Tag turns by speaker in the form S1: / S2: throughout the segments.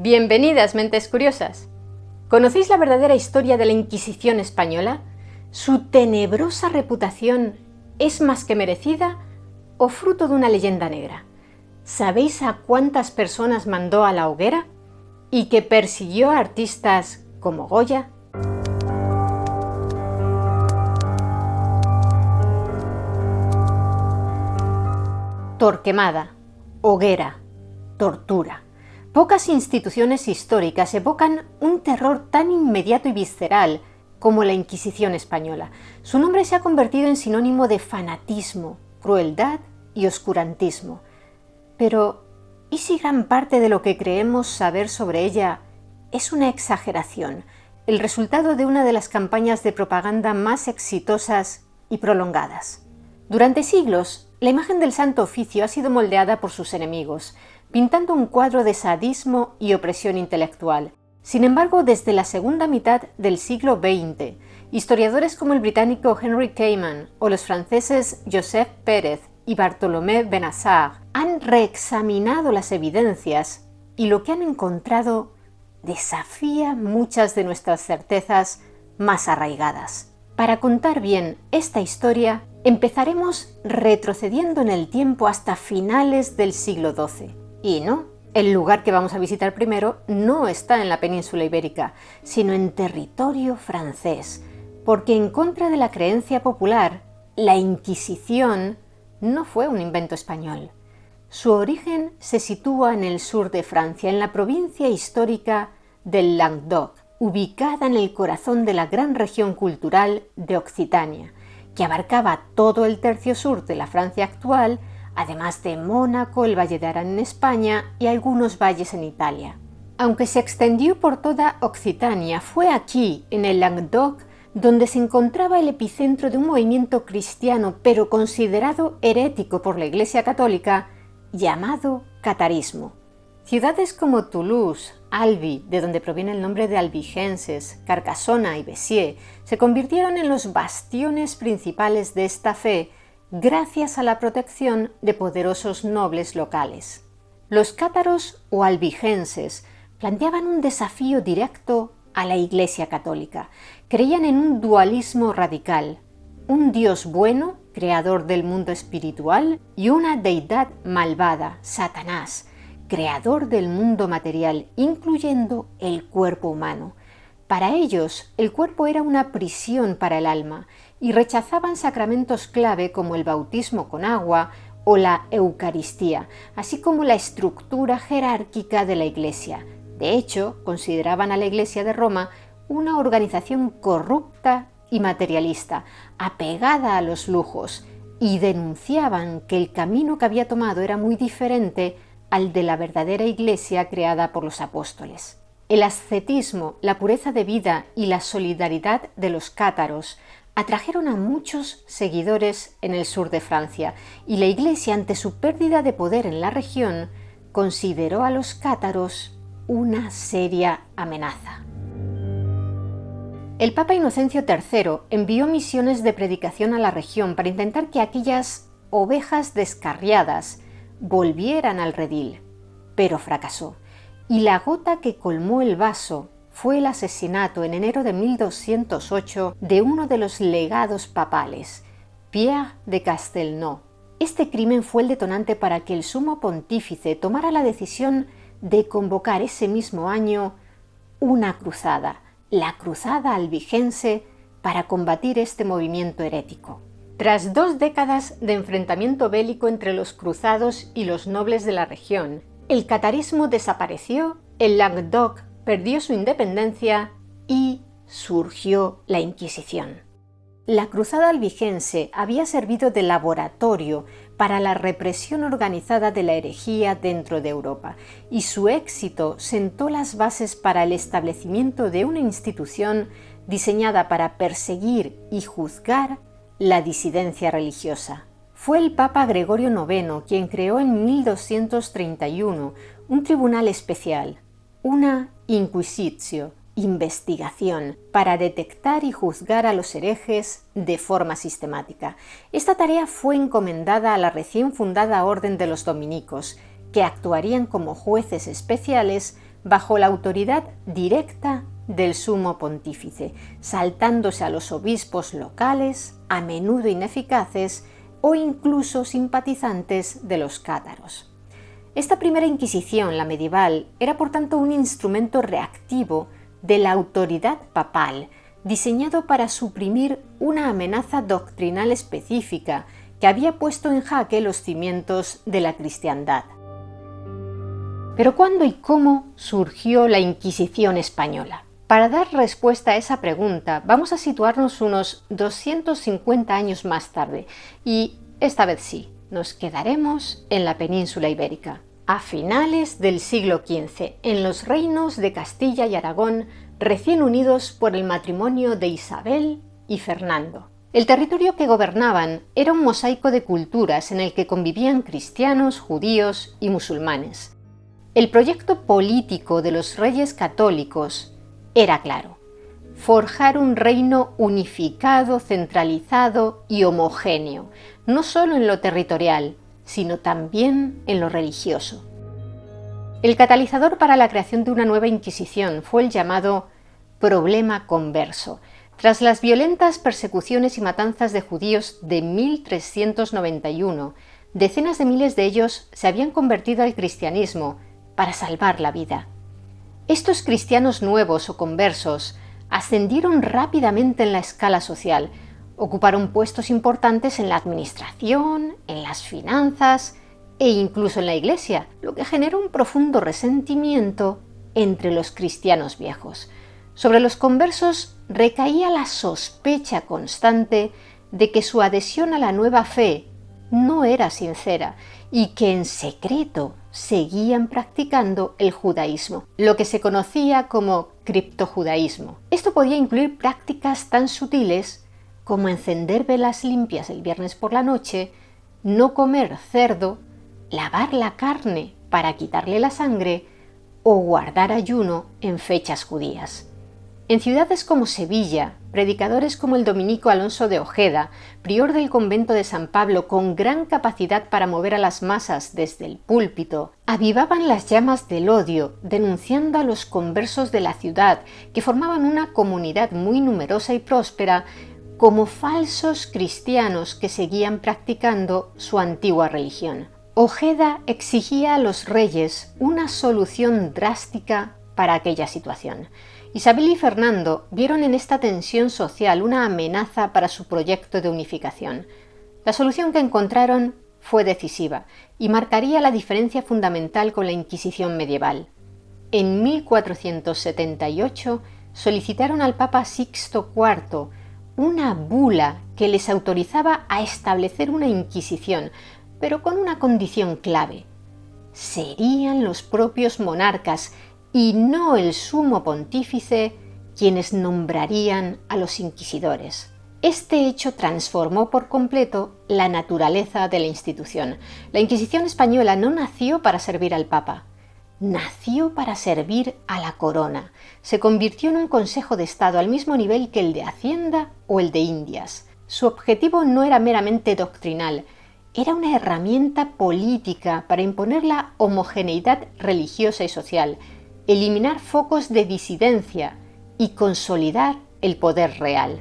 S1: Bienvenidas, mentes curiosas. ¿Conocéis la verdadera historia de la Inquisición española? ¿Su tenebrosa reputación es más que merecida o fruto de una leyenda negra? ¿Sabéis a cuántas personas mandó a la hoguera? ¿Y que persiguió a artistas como Goya? Torquemada, hoguera, tortura. Pocas instituciones históricas evocan un terror tan inmediato y visceral como la Inquisición española. Su nombre se ha convertido en sinónimo de fanatismo, crueldad y oscurantismo. Pero, ¿y si gran parte de lo que creemos saber sobre ella es una exageración, el resultado de una de las campañas de propaganda más exitosas y prolongadas? Durante siglos, la imagen del Santo Oficio ha sido moldeada por sus enemigos, pintando un cuadro de sadismo y opresión intelectual. Sin embargo, desde la segunda mitad del siglo XX, historiadores como el británico Henry Kamen o los franceses Joseph Pérez y Bartolomé Benassar han reexaminado las evidencias y lo que han encontrado desafía muchas de nuestras certezas más arraigadas. Para contar bien esta historia, empezaremos retrocediendo en el tiempo hasta finales del siglo XII. Y no, el lugar que vamos a visitar primero no está en la península ibérica, sino en territorio francés, porque en contra de la creencia popular, la Inquisición no fue un invento español. Su origen se sitúa en el sur de Francia, en la provincia histórica del Languedoc, ubicada en el corazón de la gran región cultural de Occitania, que abarcaba todo el tercio sur de la Francia actual, además de Mónaco, el Valle de Arán en España y algunos valles en Italia. Aunque se extendió por toda Occitania, fue aquí, en el Languedoc, donde se encontraba el epicentro de un movimiento cristiano, pero considerado herético por la Iglesia Católica, llamado catarismo. Ciudades como Toulouse, Albi, de donde proviene el nombre de albigenses, Carcassona y Béziers, se convirtieron en los bastiones principales de esta fe, gracias a la protección de poderosos nobles locales. Los cátaros o albigenses planteaban un desafío directo a la Iglesia Católica. Creían en un dualismo radical, un Dios bueno, creador del mundo espiritual, y una deidad malvada, Satanás, creador del mundo material, incluyendo el cuerpo humano. Para ellos, el cuerpo era una prisión para el alma y rechazaban sacramentos clave como el bautismo con agua o la Eucaristía, así como la estructura jerárquica de la Iglesia. De hecho, consideraban a la Iglesia de Roma una organización corrupta y materialista, apegada a los lujos, y denunciaban que el camino que había tomado era muy diferente al de la verdadera Iglesia creada por los apóstoles. El ascetismo, la pureza de vida y la solidaridad de los cátaros atrajeron a muchos seguidores en el sur de Francia, y la Iglesia, ante su pérdida de poder en la región, consideró a los cátaros una seria amenaza. El Papa Inocencio III envió misiones de predicación a la región para intentar que aquellas ovejas descarriadas volvieran al redil, pero fracasó. Y la gota que colmó el vaso fue el asesinato en enero de 1208 de uno de los legados papales, Pierre de Castelnau. Este crimen fue el detonante para que el sumo pontífice tomara la decisión de convocar ese mismo año una cruzada, la Cruzada Albigense, para combatir este movimiento herético. Tras 2 décadas de enfrentamiento bélico entre los cruzados y los nobles de la región, el catarismo desapareció, el Languedoc perdió su independencia y surgió la Inquisición. La Cruzada Albigense había servido de laboratorio para la represión organizada de la herejía dentro de Europa, y su éxito sentó las bases para el establecimiento de una institución diseñada para perseguir y juzgar la disidencia religiosa. Fue el Papa Gregorio IX quien creó en 1231 un tribunal especial, una inquisitio, investigación, para detectar y juzgar a los herejes de forma sistemática. Esta tarea fue encomendada a la recién fundada Orden de los Dominicos, que actuarían como jueces especiales bajo la autoridad directa del sumo pontífice, saltándose a los obispos locales, a menudo ineficaces o incluso simpatizantes de los cátaros. Esta primera Inquisición, la medieval, era por tanto un instrumento reactivo de la autoridad papal, diseñado para suprimir una amenaza doctrinal específica que había puesto en jaque los cimientos de la cristiandad. Pero ¿cuándo y cómo surgió la Inquisición española? Para dar respuesta a esa pregunta, vamos a situarnos unos 250 años más tarde, y esta vez sí, nos quedaremos en la península ibérica. A finales del siglo XV, en los reinos de Castilla y Aragón, recién unidos por el matrimonio de Isabel y Fernando. El territorio que gobernaban era un mosaico de culturas en el que convivían cristianos, judíos y musulmanes. El proyecto político de los reyes católicos era claro: forjar un reino unificado, centralizado y homogéneo, no solo en lo territorial, sino también en lo religioso. El catalizador para la creación de una nueva Inquisición fue el llamado problema converso. Tras las violentas persecuciones y matanzas de judíos de 1391, decenas de miles de ellos se habían convertido al cristianismo para salvar la vida. Estos cristianos nuevos o conversos ascendieron rápidamente en la escala social, ocuparon puestos importantes en la administración, en las finanzas e incluso en la iglesia, lo que generó un profundo resentimiento entre los cristianos viejos. Sobre los conversos recaía la sospecha constante de que su adhesión a la nueva fe no era sincera y que en secreto seguían practicando el judaísmo, lo que se conocía como criptojudaísmo. Esto podía incluir prácticas tan sutiles como encender velas limpias el viernes por la noche, no comer cerdo, lavar la carne para quitarle la sangre o guardar ayuno en fechas judías. En ciudades como Sevilla, predicadores como el dominico Alonso de Ojeda, prior del convento de San Pablo con gran capacidad para mover a las masas desde el púlpito, avivaban las llamas del odio, denunciando a los conversos de la ciudad, que formaban una comunidad muy numerosa y próspera, como falsos cristianos que seguían practicando su antigua religión. Ojeda exigía a los reyes una solución drástica para aquella situación. Isabel y Fernando vieron en esta tensión social una amenaza para su proyecto de unificación. La solución que encontraron fue decisiva y marcaría la diferencia fundamental con la Inquisición medieval. En 1478 solicitaron al Papa Sixto IV una bula que les autorizaba a establecer una Inquisición, pero con una condición clave: serían los propios monarcas y no el sumo pontífice quienes nombrarían a los inquisidores. Este hecho transformó por completo la naturaleza de la institución. La Inquisición española no nació para servir al Papa, nació para servir a la corona. Se convirtió en un consejo de Estado al mismo nivel que el de Hacienda o el de Indias. Su objetivo no era meramente doctrinal, era una herramienta política para imponer la homogeneidad religiosa y social, eliminar focos de disidencia y consolidar el poder real.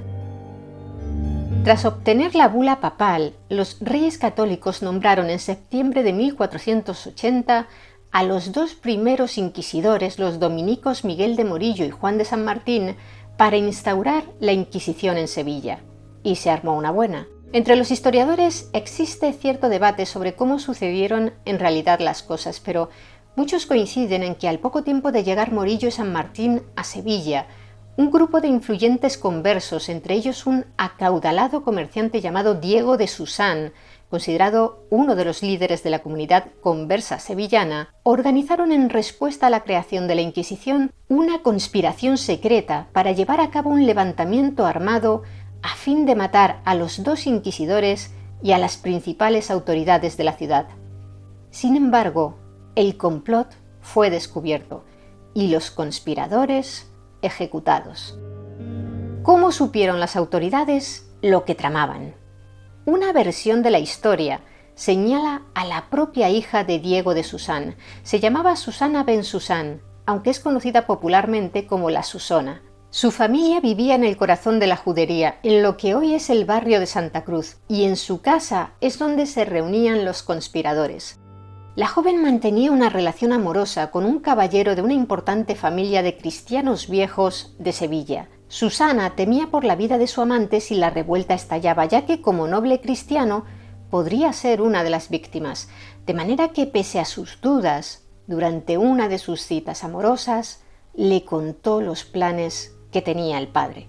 S1: Tras obtener la bula papal, los reyes católicos nombraron en septiembre de 1480 a los dos primeros inquisidores, los dominicos Miguel de Morillo y Juan de San Martín, para instaurar la Inquisición en Sevilla. Y se armó una buena. Entre los historiadores existe cierto debate sobre cómo sucedieron en realidad las cosas, pero muchos coinciden en que al poco tiempo de llegar Morillo y San Martín a Sevilla, un grupo de influyentes conversos, entre ellos un acaudalado comerciante llamado Diego de Susán, considerado uno de los líderes de la comunidad conversa sevillana, organizaron en respuesta a la creación de la Inquisición una conspiración secreta para llevar a cabo un levantamiento armado a fin de matar a los dos inquisidores y a las principales autoridades de la ciudad. Sin embargo, el complot fue descubierto y los conspiradores ejecutados. ¿Cómo supieron las autoridades lo que tramaban? Una versión de la historia señala a la propia hija de Diego de Susán. Se llamaba Susana ben Susán aunque es conocida popularmente como la Susona. Su familia vivía en el corazón de la judería, en lo que hoy es el barrio de Santa Cruz, y en su casa es donde se reunían los conspiradores. La joven mantenía una relación amorosa con un caballero de una importante familia de cristianos viejos de Sevilla. Susana temía por la vida de su amante si la revuelta estallaba, ya que como noble cristiano podría ser una de las víctimas, de manera que pese a sus dudas, durante una de sus citas amorosas, le contó los planes que tenía el padre.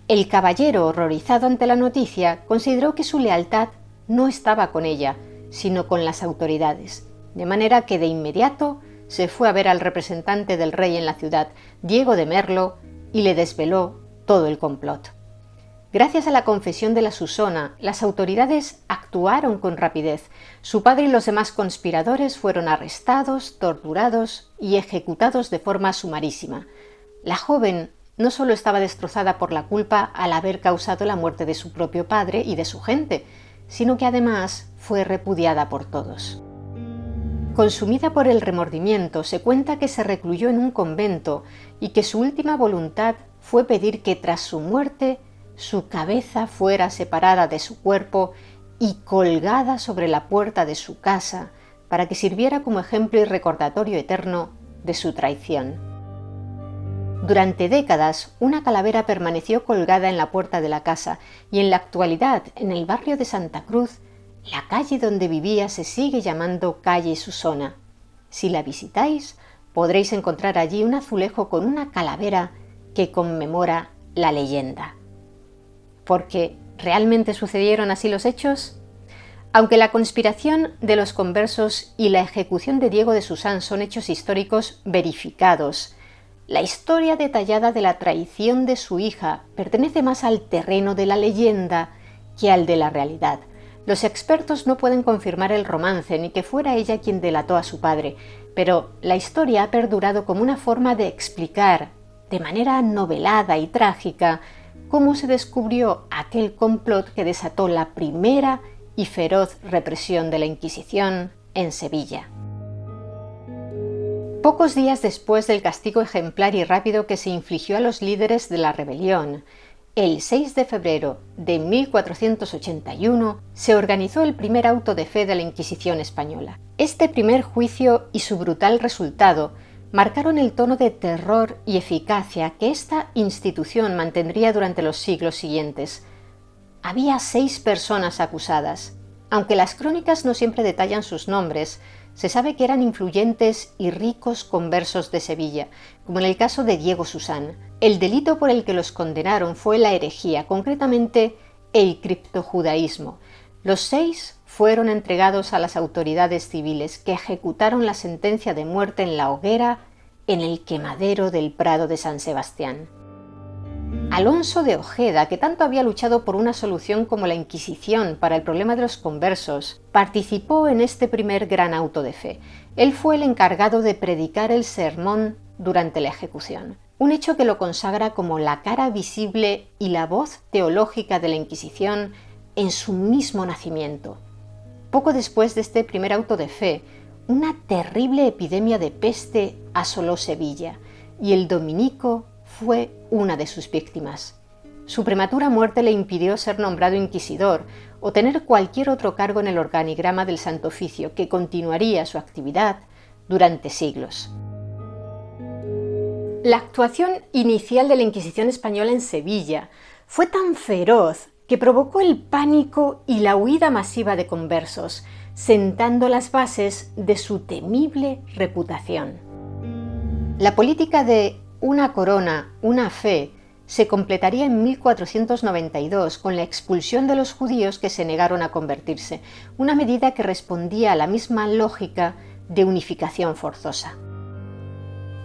S1: El caballero, horrorizado ante la noticia, consideró que su lealtad no estaba con ella, sino con las autoridades, de manera que de inmediato se fue a ver al representante del rey en la ciudad, Diego de Merlo, y le desveló todo el complot. Gracias a la confesión de la Susona, las autoridades actuaron con rapidez. Su padre y los demás conspiradores fueron arrestados, torturados y ejecutados de forma sumarísima. La joven no solo estaba destrozada por la culpa al haber causado la muerte de su propio padre y de su gente, sino que además fue repudiada por todos. Consumida por el remordimiento, se cuenta que se recluyó en un convento y que su última voluntad fue pedir que tras su muerte su cabeza fuera separada de su cuerpo y colgada sobre la puerta de su casa para que sirviera como ejemplo y recordatorio eterno de su traición. Durante décadas, una calavera permaneció colgada en la puerta de la casa y en la actualidad, en el barrio de Santa Cruz, la calle donde vivía se sigue llamando calle Susona. Si la visitáis, podréis encontrar allí un azulejo con una calavera que conmemora la leyenda. ¿Porque realmente sucedieron así los hechos? Aunque la conspiración de los conversos y la ejecución de Diego de Susán son hechos históricos verificados, la historia detallada de la traición de su hija pertenece más al terreno de la leyenda que al de la realidad. Los expertos no pueden confirmar el romance ni que fuera ella quien delató a su padre, pero la historia ha perdurado como una forma de explicar, de manera novelada y trágica, cómo se descubrió aquel complot que desató la primera y feroz represión de la Inquisición en Sevilla. Pocos días después del castigo ejemplar y rápido que se infligió a los líderes de la rebelión, el 6 de febrero de 1481 se organizó el primer auto de fe de la Inquisición española. Este primer juicio y su brutal resultado marcaron el tono de terror y eficacia que esta institución mantendría durante los siglos siguientes. Había 6 personas acusadas. Aunque las crónicas no siempre detallan sus nombres, se sabe que eran influyentes y ricos conversos de Sevilla, como en el caso de Diego Susán. El delito por el que los condenaron fue la herejía, concretamente el criptojudaísmo. Los 6 fueron entregados a las autoridades civiles, que ejecutaron la sentencia de muerte en la hoguera en el quemadero del Prado de San Sebastián. Alonso de Ojeda, que tanto había luchado por una solución como la Inquisición para el problema de los conversos, participó en este primer gran auto de fe. Él fue el encargado de predicar el sermón durante la ejecución, un hecho que lo consagra como la cara visible y la voz teológica de la Inquisición en su mismo nacimiento. Poco después de este primer auto de fe, una terrible epidemia de peste asoló Sevilla y el dominico fue una de sus víctimas. Su prematura muerte le impidió ser nombrado inquisidor o tener cualquier otro cargo en el organigrama del Santo Oficio, que continuaría su actividad durante siglos. La actuación inicial de la Inquisición española en Sevilla fue tan feroz que provocó el pánico y la huida masiva de conversos, sentando las bases de su temible reputación. La política de una corona, una fe, se completaría en 1492 con la expulsión de los judíos que se negaron a convertirse, una medida que respondía a la misma lógica de unificación forzosa.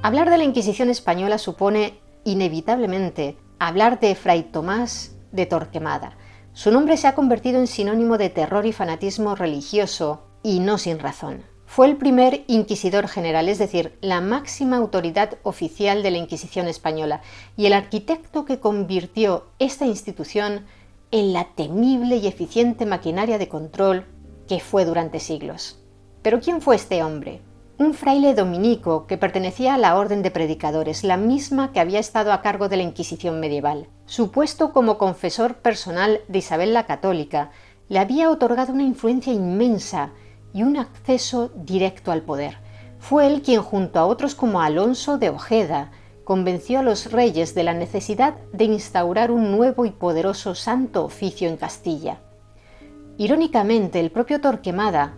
S1: Hablar de la Inquisición española supone, inevitablemente, hablar de Fray Tomás de Torquemada. Su nombre se ha convertido en sinónimo de terror y fanatismo religioso, y no sin razón. Fue el primer inquisidor general, es decir, la máxima autoridad oficial de la Inquisición española, y el arquitecto que convirtió esta institución en la temible y eficiente maquinaria de control que fue durante siglos. ¿Pero quién fue este hombre? un fraile dominico que pertenecía a la orden de predicadores, la misma que había estado a cargo de la Inquisición medieval. Su puesto como confesor personal de Isabel la Católica le había otorgado una influencia inmensa y un acceso directo al poder. Fue él quien, junto a otros como Alonso de Ojeda, convenció a los reyes de la necesidad de instaurar un nuevo y poderoso santo oficio en Castilla. Irónicamente, el propio Torquemada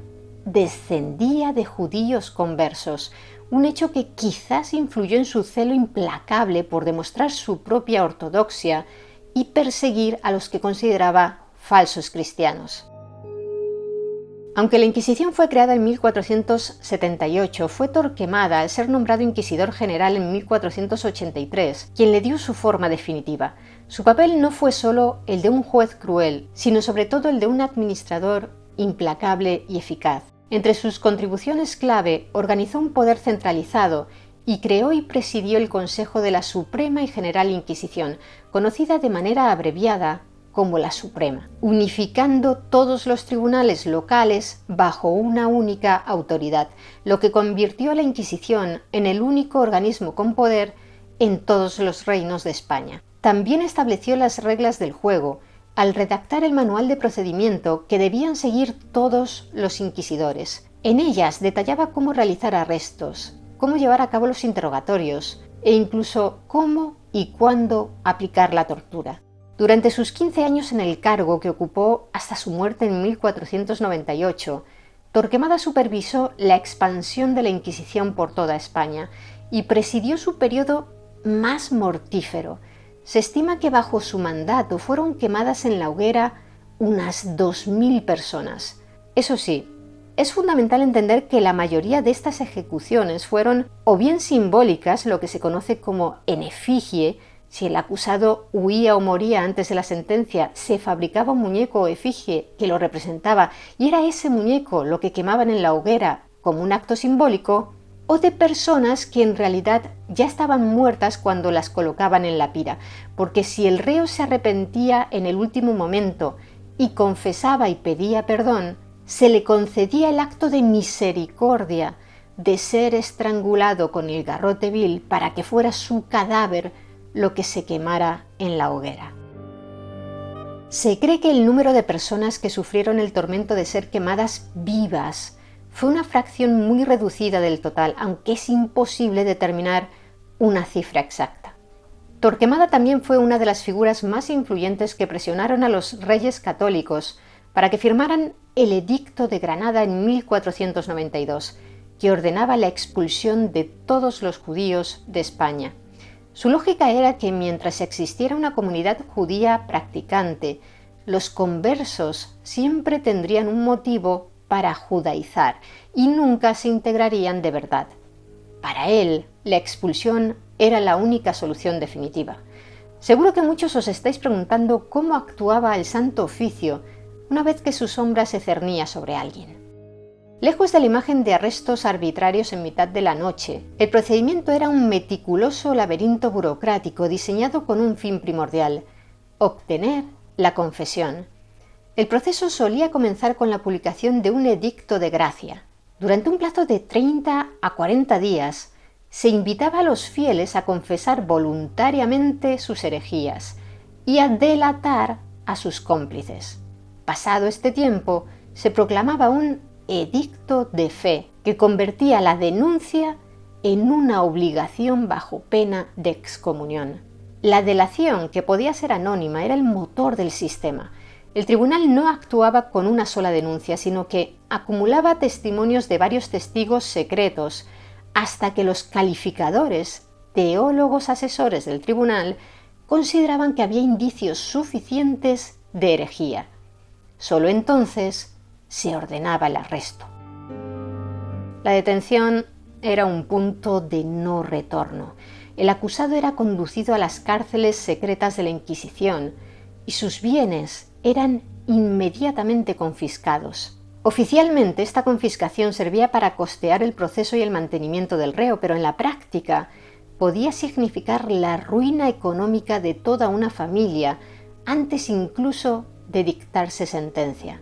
S1: descendía de judíos conversos, un hecho que quizás influyó en su celo implacable por demostrar su propia ortodoxia y perseguir a los que consideraba falsos cristianos. Aunque la Inquisición fue creada en 1478, fue Torquemada, al ser nombrado inquisidor general en 1483, quien le dio su forma definitiva. Su papel no fue solo el de un juez cruel, sino sobre todo el de un administrador implacable y eficaz. Entre sus contribuciones clave, organizó un poder centralizado y creó y presidió el Consejo de la Suprema y General Inquisición, conocida de manera abreviada como la Suprema, unificando todos los tribunales locales bajo una única autoridad, lo que convirtió a la Inquisición en el único organismo con poder en todos los reinos de España. También estableció las reglas del juego, al redactar el manual de procedimiento que debían seguir todos los inquisidores. En ellas detallaba cómo realizar arrestos, cómo llevar a cabo los interrogatorios e incluso cómo y cuándo aplicar la tortura. Durante sus 15 años en el cargo, que ocupó hasta su muerte en 1498, Torquemada supervisó la expansión de la Inquisición por toda España y presidió su periodo más mortífero. Se estima que bajo su mandato fueron quemadas en la hoguera unas 2000 personas. Eso sí, es fundamental entender que la mayoría de estas ejecuciones fueron o bien simbólicas, lo que se conoce como en efigie. Si el acusado huía o moría antes de la sentencia, se fabricaba un muñeco o efigie que lo representaba y era ese muñeco lo que quemaban en la hoguera como un acto simbólico, o de personas que en realidad ya estaban muertas cuando las colocaban en la pira, porque si el reo se arrepentía en el último momento y confesaba y pedía perdón, se le concedía el acto de misericordia de ser estrangulado con el garrote vil para que fuera su cadáver lo que se quemara en la hoguera. Se cree que el número de personas que sufrieron el tormento de ser quemadas vivas fue una fracción muy reducida del total, aunque es imposible determinar una cifra exacta. Torquemada también fue una de las figuras más influyentes que presionaron a los reyes católicos para que firmaran el Edicto de Granada en 1492, que ordenaba la expulsión de todos los judíos de España. Su lógica era que mientras existiera una comunidad judía practicante, los conversos siempre tendrían un motivo para judaizar y nunca se integrarían de verdad. Para él, la expulsión era la única solución definitiva. Seguro que muchos os estáis preguntando cómo actuaba el Santo Oficio una vez que su sombra se cernía sobre alguien. Lejos de la imagen de arrestos arbitrarios en mitad de la noche, el procedimiento era un meticuloso laberinto burocrático diseñado con un fin primordial: obtener la confesión. El proceso solía comenzar con la publicación de un edicto de gracia. Durante un plazo de 30 a 40 días, se invitaba a los fieles a confesar voluntariamente sus herejías y a delatar a sus cómplices. Pasado este tiempo, se proclamaba un edicto de fe que convertía la denuncia en una obligación bajo pena de excomunión. La delación, que podía ser anónima, era el motor del sistema. El tribunal no actuaba con una sola denuncia, sino que acumulaba testimonios de varios testigos secretos hasta que los calificadores, teólogos asesores del tribunal, consideraban que había indicios suficientes de herejía. Solo entonces se ordenaba el arresto. La detención era un punto de no retorno. El acusado era conducido a las cárceles secretas de la Inquisición y sus bienes eran inmediatamente confiscados. Oficialmente, esta confiscación servía para costear el proceso y el mantenimiento del reo, pero en la práctica podía significar la ruina económica de toda una familia antes incluso de dictarse sentencia.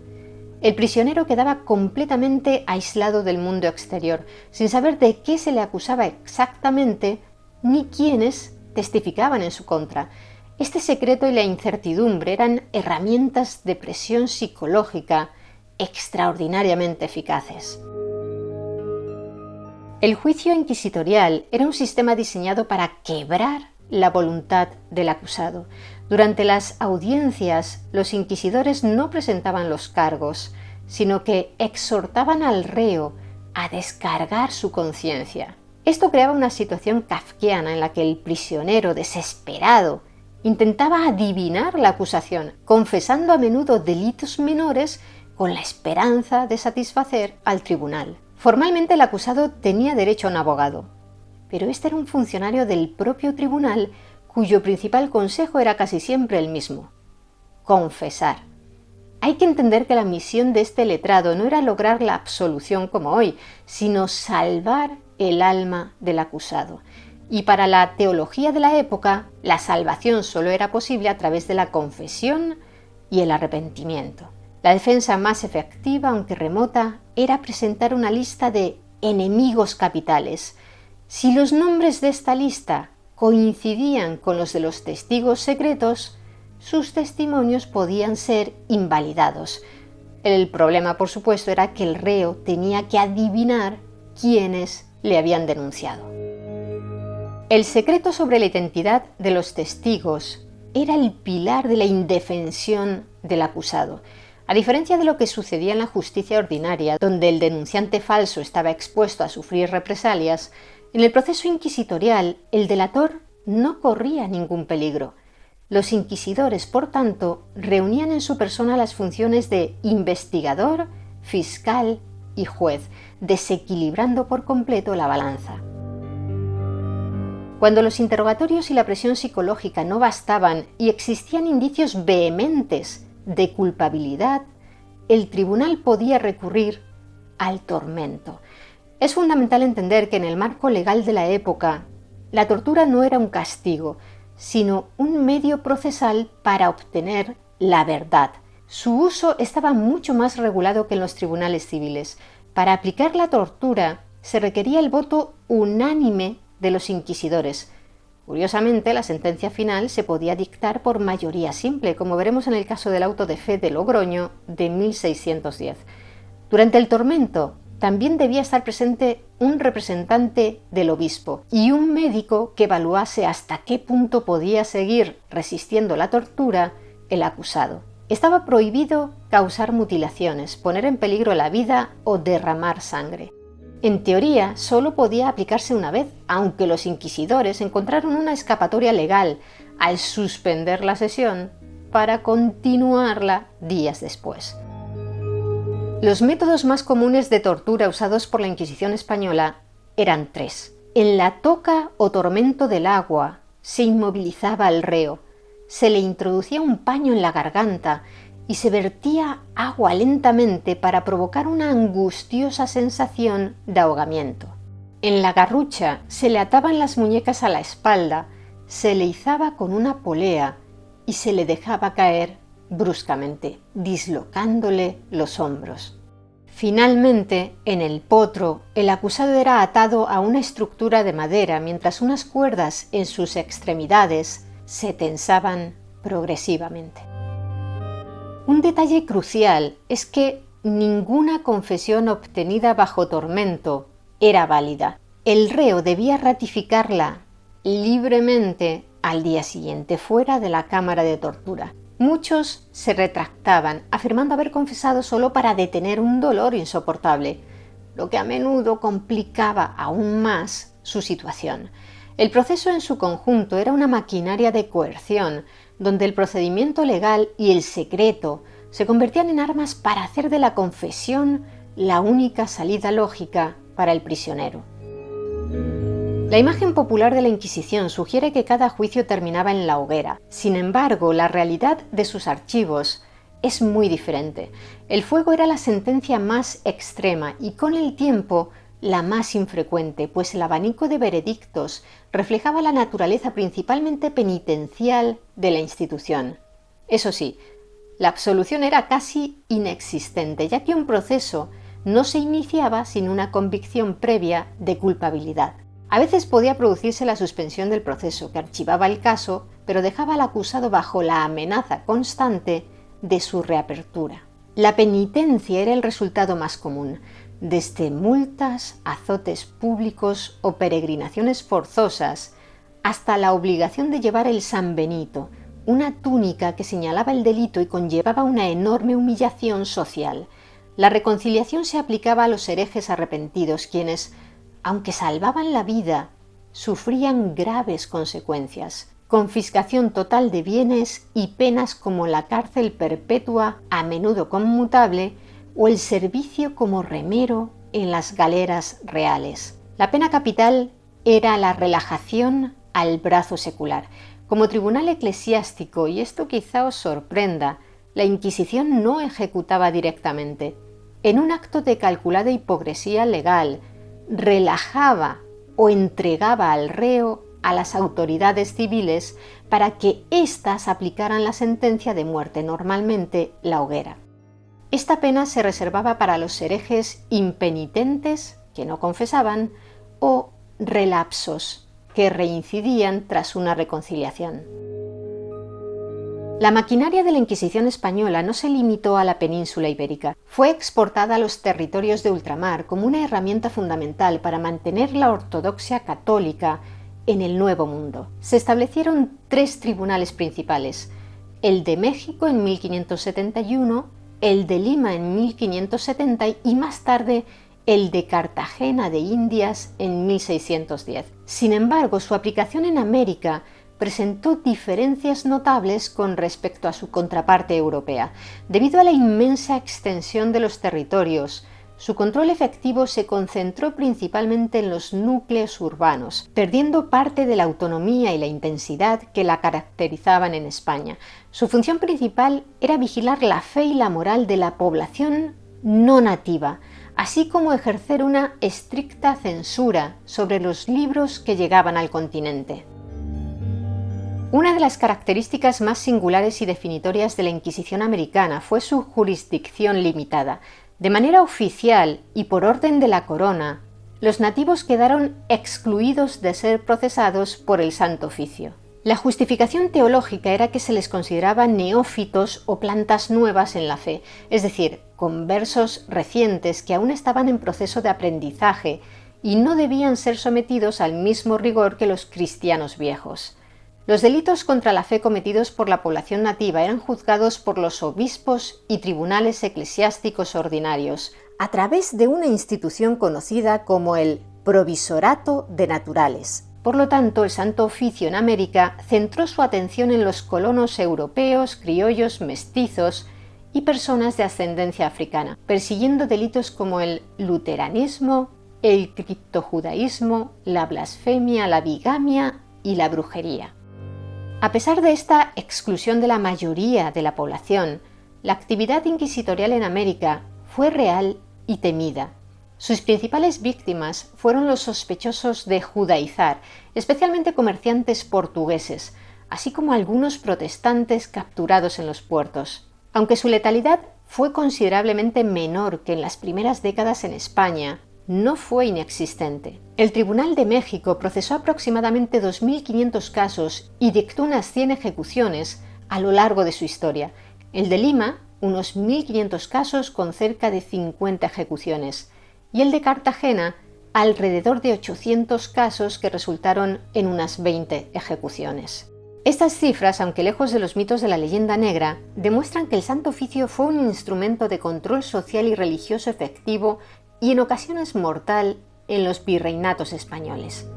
S1: El prisionero quedaba completamente aislado del mundo exterior, sin saber de qué se le acusaba exactamente ni quiénes testificaban en su contra. Este secreto y la incertidumbre eran herramientas de presión psicológica extraordinariamente eficaces. El juicio inquisitorial era un sistema diseñado para quebrar la voluntad del acusado. Durante las audiencias, los inquisidores no presentaban los cargos, sino que exhortaban al reo a descargar su conciencia. Esto creaba una situación kafkiana en la que el prisionero, desesperado, intentaba adivinar la acusación, confesando a menudo delitos menores con la esperanza de satisfacer al tribunal. Formalmente el acusado tenía derecho a un abogado, pero este era un funcionario del propio tribunal cuyo principal consejo era casi siempre el mismo: confesar. Hay que entender que la misión de este letrado no era lograr la absolución como hoy, sino salvar el alma del acusado. Y para la teología de la época, la salvación solo era posible a través de la confesión y el arrepentimiento. La defensa más efectiva, aunque remota, era presentar una lista de enemigos capitales. Si los nombres de esta lista coincidían con los de los testigos secretos, sus testimonios podían ser invalidados. El problema, por supuesto, era que el reo tenía que adivinar quiénes le habían denunciado. El secreto sobre la identidad de los testigos era el pilar de la indefensión del acusado. A diferencia de lo que sucedía en la justicia ordinaria, donde el denunciante falso estaba expuesto a sufrir represalias, en el proceso inquisitorial el delator no corría ningún peligro. Los inquisidores, por tanto, reunían en su persona las funciones de investigador, fiscal y juez, desequilibrando por completo la balanza. Cuando los interrogatorios y la presión psicológica no bastaban y existían indicios vehementes de culpabilidad, el tribunal podía recurrir al tormento. Es fundamental entender que en el marco legal de la época, la tortura no era un castigo, sino un medio procesal para obtener la verdad. Su uso estaba mucho más regulado que en los tribunales civiles. Para aplicar la tortura se requería el voto unánime de los inquisidores. Curiosamente, la sentencia final se podía dictar por mayoría simple, como veremos en el caso del auto de fe de Logroño de 1610. Durante el tormento también debía estar presente un representante del obispo y un médico que evaluase hasta qué punto podía seguir resistiendo la tortura el acusado. Estaba prohibido causar mutilaciones, poner en peligro la vida o derramar sangre. En teoría, solo podía aplicarse una vez, aunque los inquisidores encontraron una escapatoria legal al suspender la sesión para continuarla días después. Los métodos más comunes de tortura usados por la Inquisición española eran tres. En la toca o tormento del agua se inmovilizaba al reo, se le introducía un paño en la garganta y se vertía agua lentamente para provocar una angustiosa sensación de ahogamiento. En la garrucha se le ataban las muñecas a la espalda, se le izaba con una polea y se le dejaba caer bruscamente, dislocándole los hombros. Finalmente, en el potro, el acusado era atado a una estructura de madera mientras unas cuerdas en sus extremidades se tensaban progresivamente. Un detalle crucial es que ninguna confesión obtenida bajo tormento era válida. El reo debía ratificarla libremente al día siguiente, fuera de la cámara de tortura. Muchos se retractaban, afirmando haber confesado solo para detener un dolor insoportable, lo que a menudo complicaba aún más su situación. El proceso en su conjunto era una maquinaria de coerción, donde el procedimiento legal y el secreto se convertían en armas para hacer de la confesión la única salida lógica para el prisionero. La imagen popular de la Inquisición sugiere que cada juicio terminaba en la hoguera. Sin embargo, la realidad de sus archivos es muy diferente. El fuego era la sentencia más extrema y con el tiempo la más infrecuente, pues el abanico de veredictos reflejaba la naturaleza principalmente penitencial de la institución. Eso sí, La absolución era casi inexistente, ya que un proceso no se iniciaba sin una convicción previa de culpabilidad. A veces podía producirse la suspensión del proceso, que archivaba el caso, pero dejaba al acusado bajo la amenaza constante de su reapertura. La penitencia era el resultado más común, desde multas, azotes públicos o peregrinaciones forzosas, hasta la obligación de llevar el San Benito, una túnica que señalaba el delito y conllevaba una enorme humillación social. La reconciliación se aplicaba a los herejes arrepentidos, quienes, aunque salvaban la vida, sufrían graves consecuencias: confiscación total de bienes y penas como la cárcel perpetua, a menudo conmutable, o el servicio como remero en las galeras reales. La pena capital era la relajación al brazo secular. Como tribunal eclesiástico, y esto quizá os sorprenda, la Inquisición no ejecutaba directamente. En un acto de calculada hipocresía legal, relajaba o entregaba al reo a las autoridades civiles para que éstas aplicaran la sentencia de muerte, normalmente la hoguera. Esta pena se reservaba para los herejes impenitentes, que no confesaban, o relapsos, que reincidían tras una reconciliación. La maquinaria de la Inquisición española no se limitó a la península ibérica. Fue exportada a los territorios de ultramar como una herramienta fundamental para mantener la ortodoxia católica en el Nuevo Mundo. Se establecieron 3 tribunales principales: el de México en 1571, el de Lima en 1570 y más tarde el de Cartagena de Indias en 1610. Sin embargo, su aplicación en América presentó diferencias notables con respecto a su contraparte europea. Debido a la inmensa extensión de los territorios, su control efectivo se concentró principalmente en los núcleos urbanos, perdiendo parte de la autonomía y la intensidad que la caracterizaban en España. Su función principal era vigilar la fe y la moral de la población no nativa, así como ejercer una estricta censura sobre los libros que llegaban al continente. Una de las características más singulares y definitorias de la Inquisición americana fue su jurisdicción limitada. De manera oficial y por orden de la corona, los nativos quedaron excluidos de ser procesados por el Santo Oficio. La justificación teológica era que se les consideraba neófitos o plantas nuevas en la fe, es decir, conversos recientes que aún estaban en proceso de aprendizaje y no debían ser sometidos al mismo rigor que los cristianos viejos. Los delitos contra la fe cometidos por la población nativa eran juzgados por los obispos y tribunales eclesiásticos ordinarios, a través de una institución conocida como el Provisorato de Naturales. Por lo tanto, el Santo Oficio en América centró su atención en los colonos europeos, criollos, mestizos y personas de ascendencia africana, persiguiendo delitos como el luteranismo, el criptojudaísmo, la blasfemia, la bigamia y la brujería. A pesar de esta exclusión de la mayoría de la población, la actividad inquisitorial en América fue real y temida. Sus principales víctimas fueron los sospechosos de judaizar, especialmente comerciantes portugueses, así como algunos protestantes capturados en los puertos. Aunque su letalidad fue considerablemente menor que en las primeras décadas en España, no fue inexistente. El Tribunal de México procesó aproximadamente 2.500 casos y dictó unas 100 ejecuciones a lo largo de su historia. El de Lima, unos 1.500 casos con cerca de 50 ejecuciones. Y el de Cartagena, alrededor de 800 casos que resultaron en unas 20 ejecuciones. Estas cifras, aunque lejos de los mitos de la leyenda negra, demuestran que el Santo Oficio fue un instrumento de control social y religioso efectivo y en ocasiones mortal en los virreinatos españoles.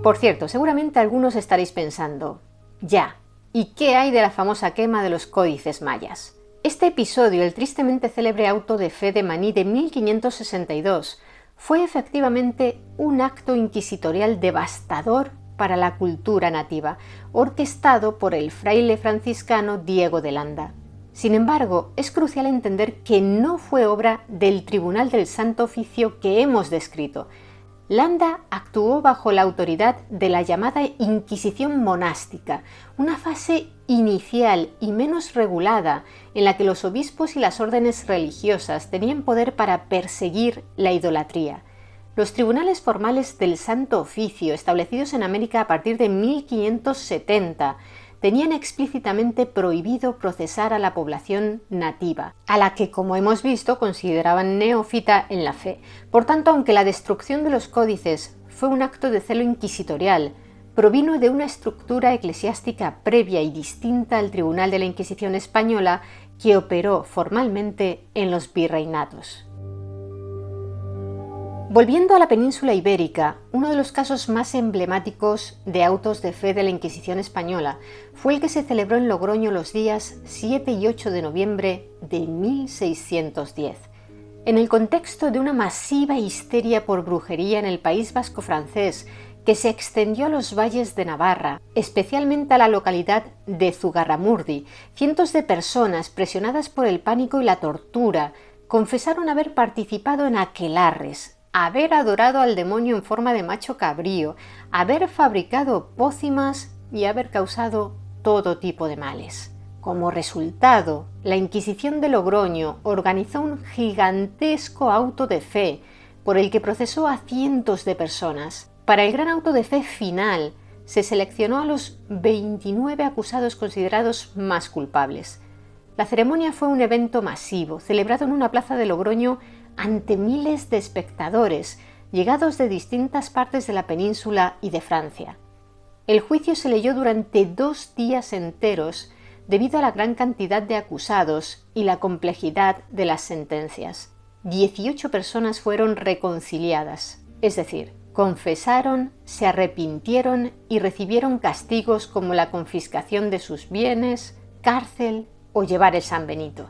S1: Por cierto, seguramente algunos estaréis pensando, ya, ¿y qué hay de la famosa quema de los códices mayas? Este episodio, el tristemente célebre auto de fe de Maní de 1562, fue efectivamente un acto inquisitorial devastador para la cultura nativa, orquestado por el fraile franciscano Diego de Landa. Sin embargo, es crucial entender que no fue obra del Tribunal del Santo Oficio que hemos descrito. Landa actuó bajo la autoridad de la llamada Inquisición monástica, una fase inicial y menos regulada en la que los obispos y las órdenes religiosas tenían poder para perseguir la idolatría. Los tribunales formales del Santo Oficio, establecidos en América a partir de 1570, tenían explícitamente prohibido procesar a la población nativa, a la que, como hemos visto, consideraban neófita en la fe. Por tanto, aunque la destrucción de los códices fue un acto de celo inquisitorial, provino de una estructura eclesiástica previa y distinta al Tribunal de la Inquisición española que operó formalmente en los virreinatos. Volviendo a la península ibérica, uno de los casos más emblemáticos de autos de fe de la Inquisición española fue el que se celebró en Logroño los días 7 y 8 de noviembre de 1610. En el contexto de una masiva histeria por brujería en el País Vasco francés, que se extendió a los valles de Navarra, especialmente a la localidad de Zugarramurdi, cientos de personas, presionadas por el pánico y la tortura, confesaron haber participado en aquelarres, haber adorado al demonio en forma de macho cabrío, haber fabricado pócimas y haber causado todo tipo de males. Como resultado, la Inquisición de Logroño organizó un gigantesco auto de fe por el que procesó a cientos de personas. Para el gran auto de fe final se seleccionó a los 29 acusados considerados más culpables. La ceremonia fue un evento masivo, celebrado en una plaza de Logroño ante miles de espectadores, llegados de distintas partes de la península y de Francia. El juicio se leyó durante 2 días enteros debido a la gran cantidad de acusados y la complejidad de las sentencias. 18 personas fueron reconciliadas, es decir, confesaron, se arrepintieron y recibieron castigos como la confiscación de sus bienes, cárcel o llevar el San Benito.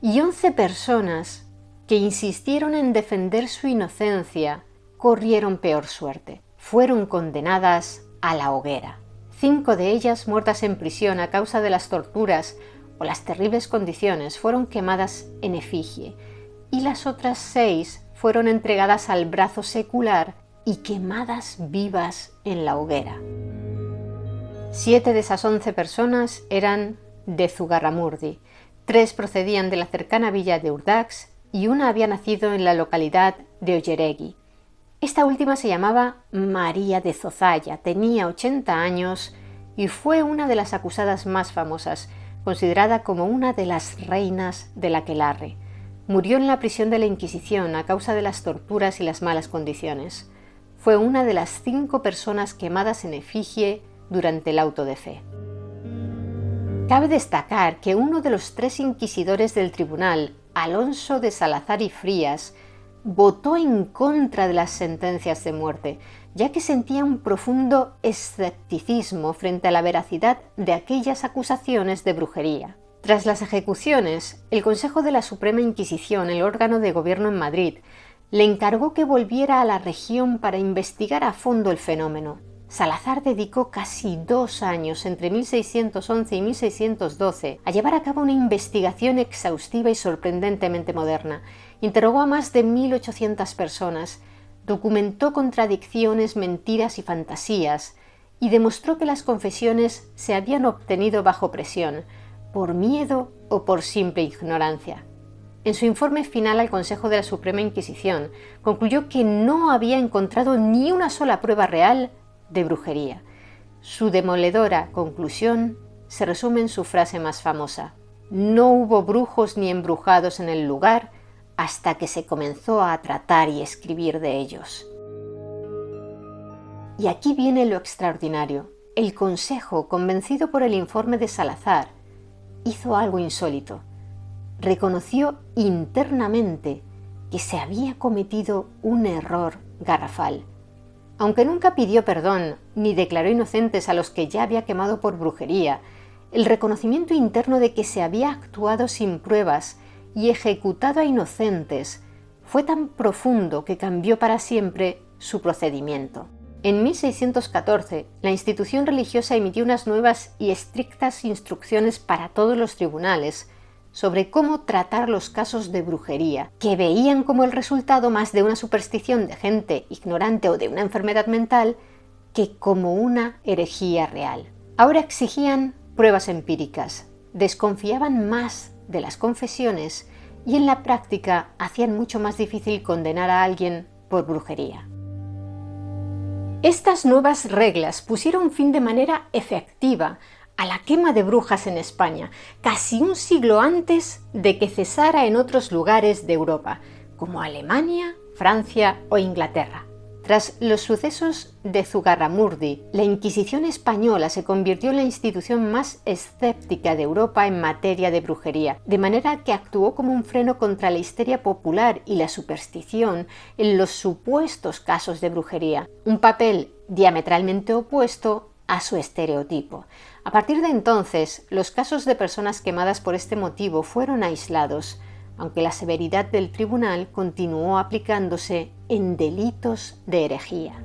S1: Y 11 personas que insistieron en defender su inocencia corrieron peor suerte. Fueron condenadas a la hoguera. 5 de ellas, muertas en prisión a causa de las torturas o las terribles condiciones, fueron quemadas en efigie, y las otras 6 fueron entregadas al brazo secular y quemadas vivas en la hoguera. 7 de esas 11 personas eran de Zugarramurdi, 3 procedían de la cercana villa de Urdax y una había nacido en la localidad de Olleregui. Esta última se llamaba María de Zozaya, tenía 80 años y fue una de las acusadas más famosas, considerada como una de las reinas del aquelarre. Murió en la prisión de la Inquisición a causa de las torturas y las malas condiciones. Fue una de las 5 personas quemadas en efigie durante el auto de fe. Cabe destacar que uno de los 3 inquisidores del tribunal, Alonso de Salazar y Frías, votó en contra de las sentencias de muerte, ya que sentía un profundo escepticismo frente a la veracidad de aquellas acusaciones de brujería. Tras las ejecuciones, el Consejo de la Suprema Inquisición, el órgano de gobierno en Madrid, le encargó que volviera a la región para investigar a fondo el fenómeno. Salazar dedicó casi 2 años, entre 1611 y 1612, a llevar a cabo una investigación exhaustiva y sorprendentemente moderna. Interrogó a más de 1.800 personas, documentó contradicciones, mentiras y fantasías, y demostró que las confesiones se habían obtenido bajo presión, por miedo o por simple ignorancia. En su informe final al Consejo de la Suprema Inquisición, concluyó que no había encontrado ni una sola prueba real de brujería. Su demoledora conclusión se resume en su frase más famosa: no hubo brujos ni embrujados en el lugar hasta que se comenzó a tratar y escribir de ellos. Y aquí viene lo extraordinario. El Consejo, convencido por el informe de Salazar, hizo algo insólito. Reconoció internamente que se había cometido un error garrafal. Aunque nunca pidió perdón ni declaró inocentes a los que ya había quemado por brujería, el reconocimiento interno de que se había actuado sin pruebas y ejecutado a inocentes fue tan profundo que cambió para siempre su procedimiento. En 1614, la institución religiosa emitió unas nuevas y estrictas instrucciones para todos los tribunales, sobre cómo tratar los casos de brujería, que veían como el resultado más de una superstición de gente ignorante o de una enfermedad mental que como una herejía real. Ahora exigían pruebas empíricas, desconfiaban más de las confesiones y en la práctica hacían mucho más difícil condenar a alguien por brujería. Estas nuevas reglas pusieron fin de manera efectiva a la quema de brujas en España, casi un siglo antes de que cesara en otros lugares de Europa, como Alemania, Francia o Inglaterra. Tras los sucesos de Zugarramurdi, la Inquisición española se convirtió en la institución más escéptica de Europa en materia de brujería, de manera que actuó como un freno contra la histeria popular y la superstición en los supuestos casos de brujería, un papel diametralmente opuesto a su estereotipo. A partir de entonces, los casos de personas quemadas por este motivo fueron aislados, aunque la severidad del tribunal continuó aplicándose en delitos de herejía.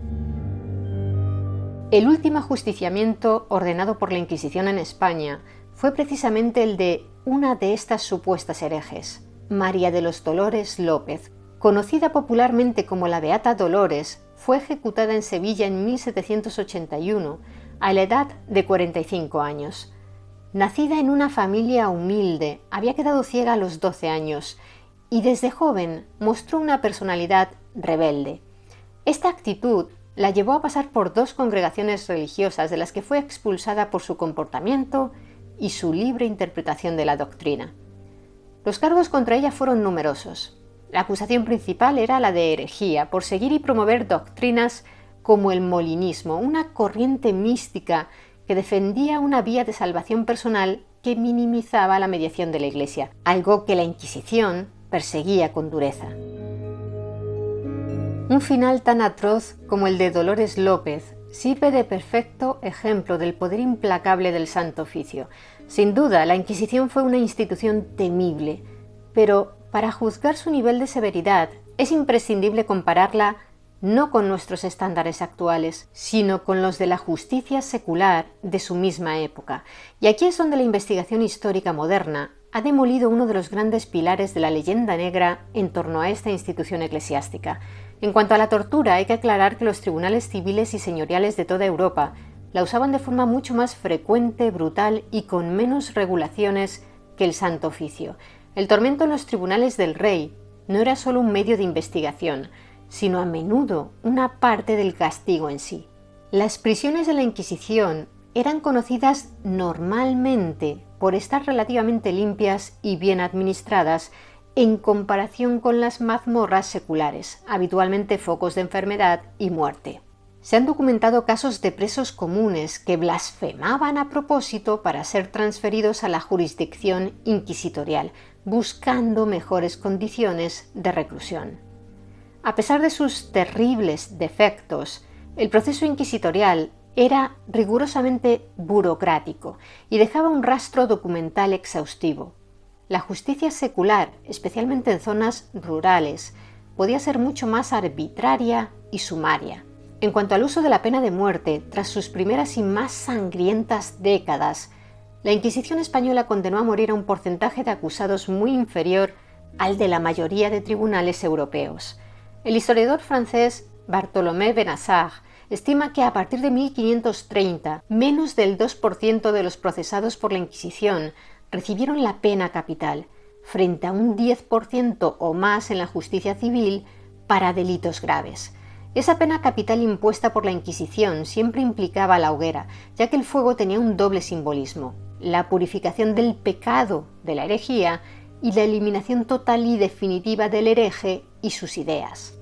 S1: El último ajusticiamiento ordenado por la Inquisición en España fue precisamente el de una de estas supuestas herejes, María de los Dolores López. Conocida popularmente como la Beata Dolores, fue ejecutada en Sevilla en 1781, a la edad de 45 años. Nacida en una familia humilde, había quedado ciega a los 12 años y desde joven mostró una personalidad rebelde. Esta actitud la llevó a pasar por 2 congregaciones religiosas de las que fue expulsada por su comportamiento y su libre interpretación de la doctrina. Los cargos contra ella fueron numerosos. La acusación principal era la de herejía, por seguir y promover doctrinas como el molinismo, una corriente mística que defendía una vía de salvación personal que minimizaba la mediación de la Iglesia, algo que la Inquisición perseguía con dureza. Un final tan atroz como el de Dolores López sirve de perfecto ejemplo del poder implacable del Santo Oficio. Sin duda, la Inquisición fue una institución temible, pero para juzgar su nivel de severidad es imprescindible compararla no con nuestros estándares actuales, sino con los de la justicia secular de su misma época. Y aquí es donde la investigación histórica moderna ha demolido uno de los grandes pilares de la leyenda negra en torno a esta institución eclesiástica. En cuanto a la tortura, hay que aclarar que los tribunales civiles y señoriales de toda Europa la usaban de forma mucho más frecuente, brutal y con menos regulaciones que el Santo Oficio. El tormento en los tribunales del rey no era solo un medio de investigación, sino a menudo una parte del castigo en sí. Las prisiones de la Inquisición eran conocidas normalmente por estar relativamente limpias y bien administradas en comparación con las mazmorras seculares, habitualmente focos de enfermedad y muerte. Se han documentado casos de presos comunes que blasfemaban a propósito para ser transferidos a la jurisdicción inquisitorial, buscando mejores condiciones de reclusión. A pesar de sus terribles defectos, el proceso inquisitorial era rigurosamente burocrático y dejaba un rastro documental exhaustivo. La justicia secular, especialmente en zonas rurales, podía ser mucho más arbitraria y sumaria. En cuanto al uso de la pena de muerte, tras sus primeras y más sangrientas décadas, la Inquisición española condenó a morir a un porcentaje de acusados muy inferior al de la mayoría de tribunales europeos. El historiador francés Bartholomé Benassar estima que a partir de 1530, menos del 2% de los procesados por la Inquisición recibieron la pena capital, frente a un 10% o más en la justicia civil para delitos graves. Esa pena capital impuesta por la Inquisición siempre implicaba la hoguera, ya que el fuego tenía un doble simbolismo: la purificación del pecado de la herejía y la eliminación total y definitiva del hereje y sus ideas.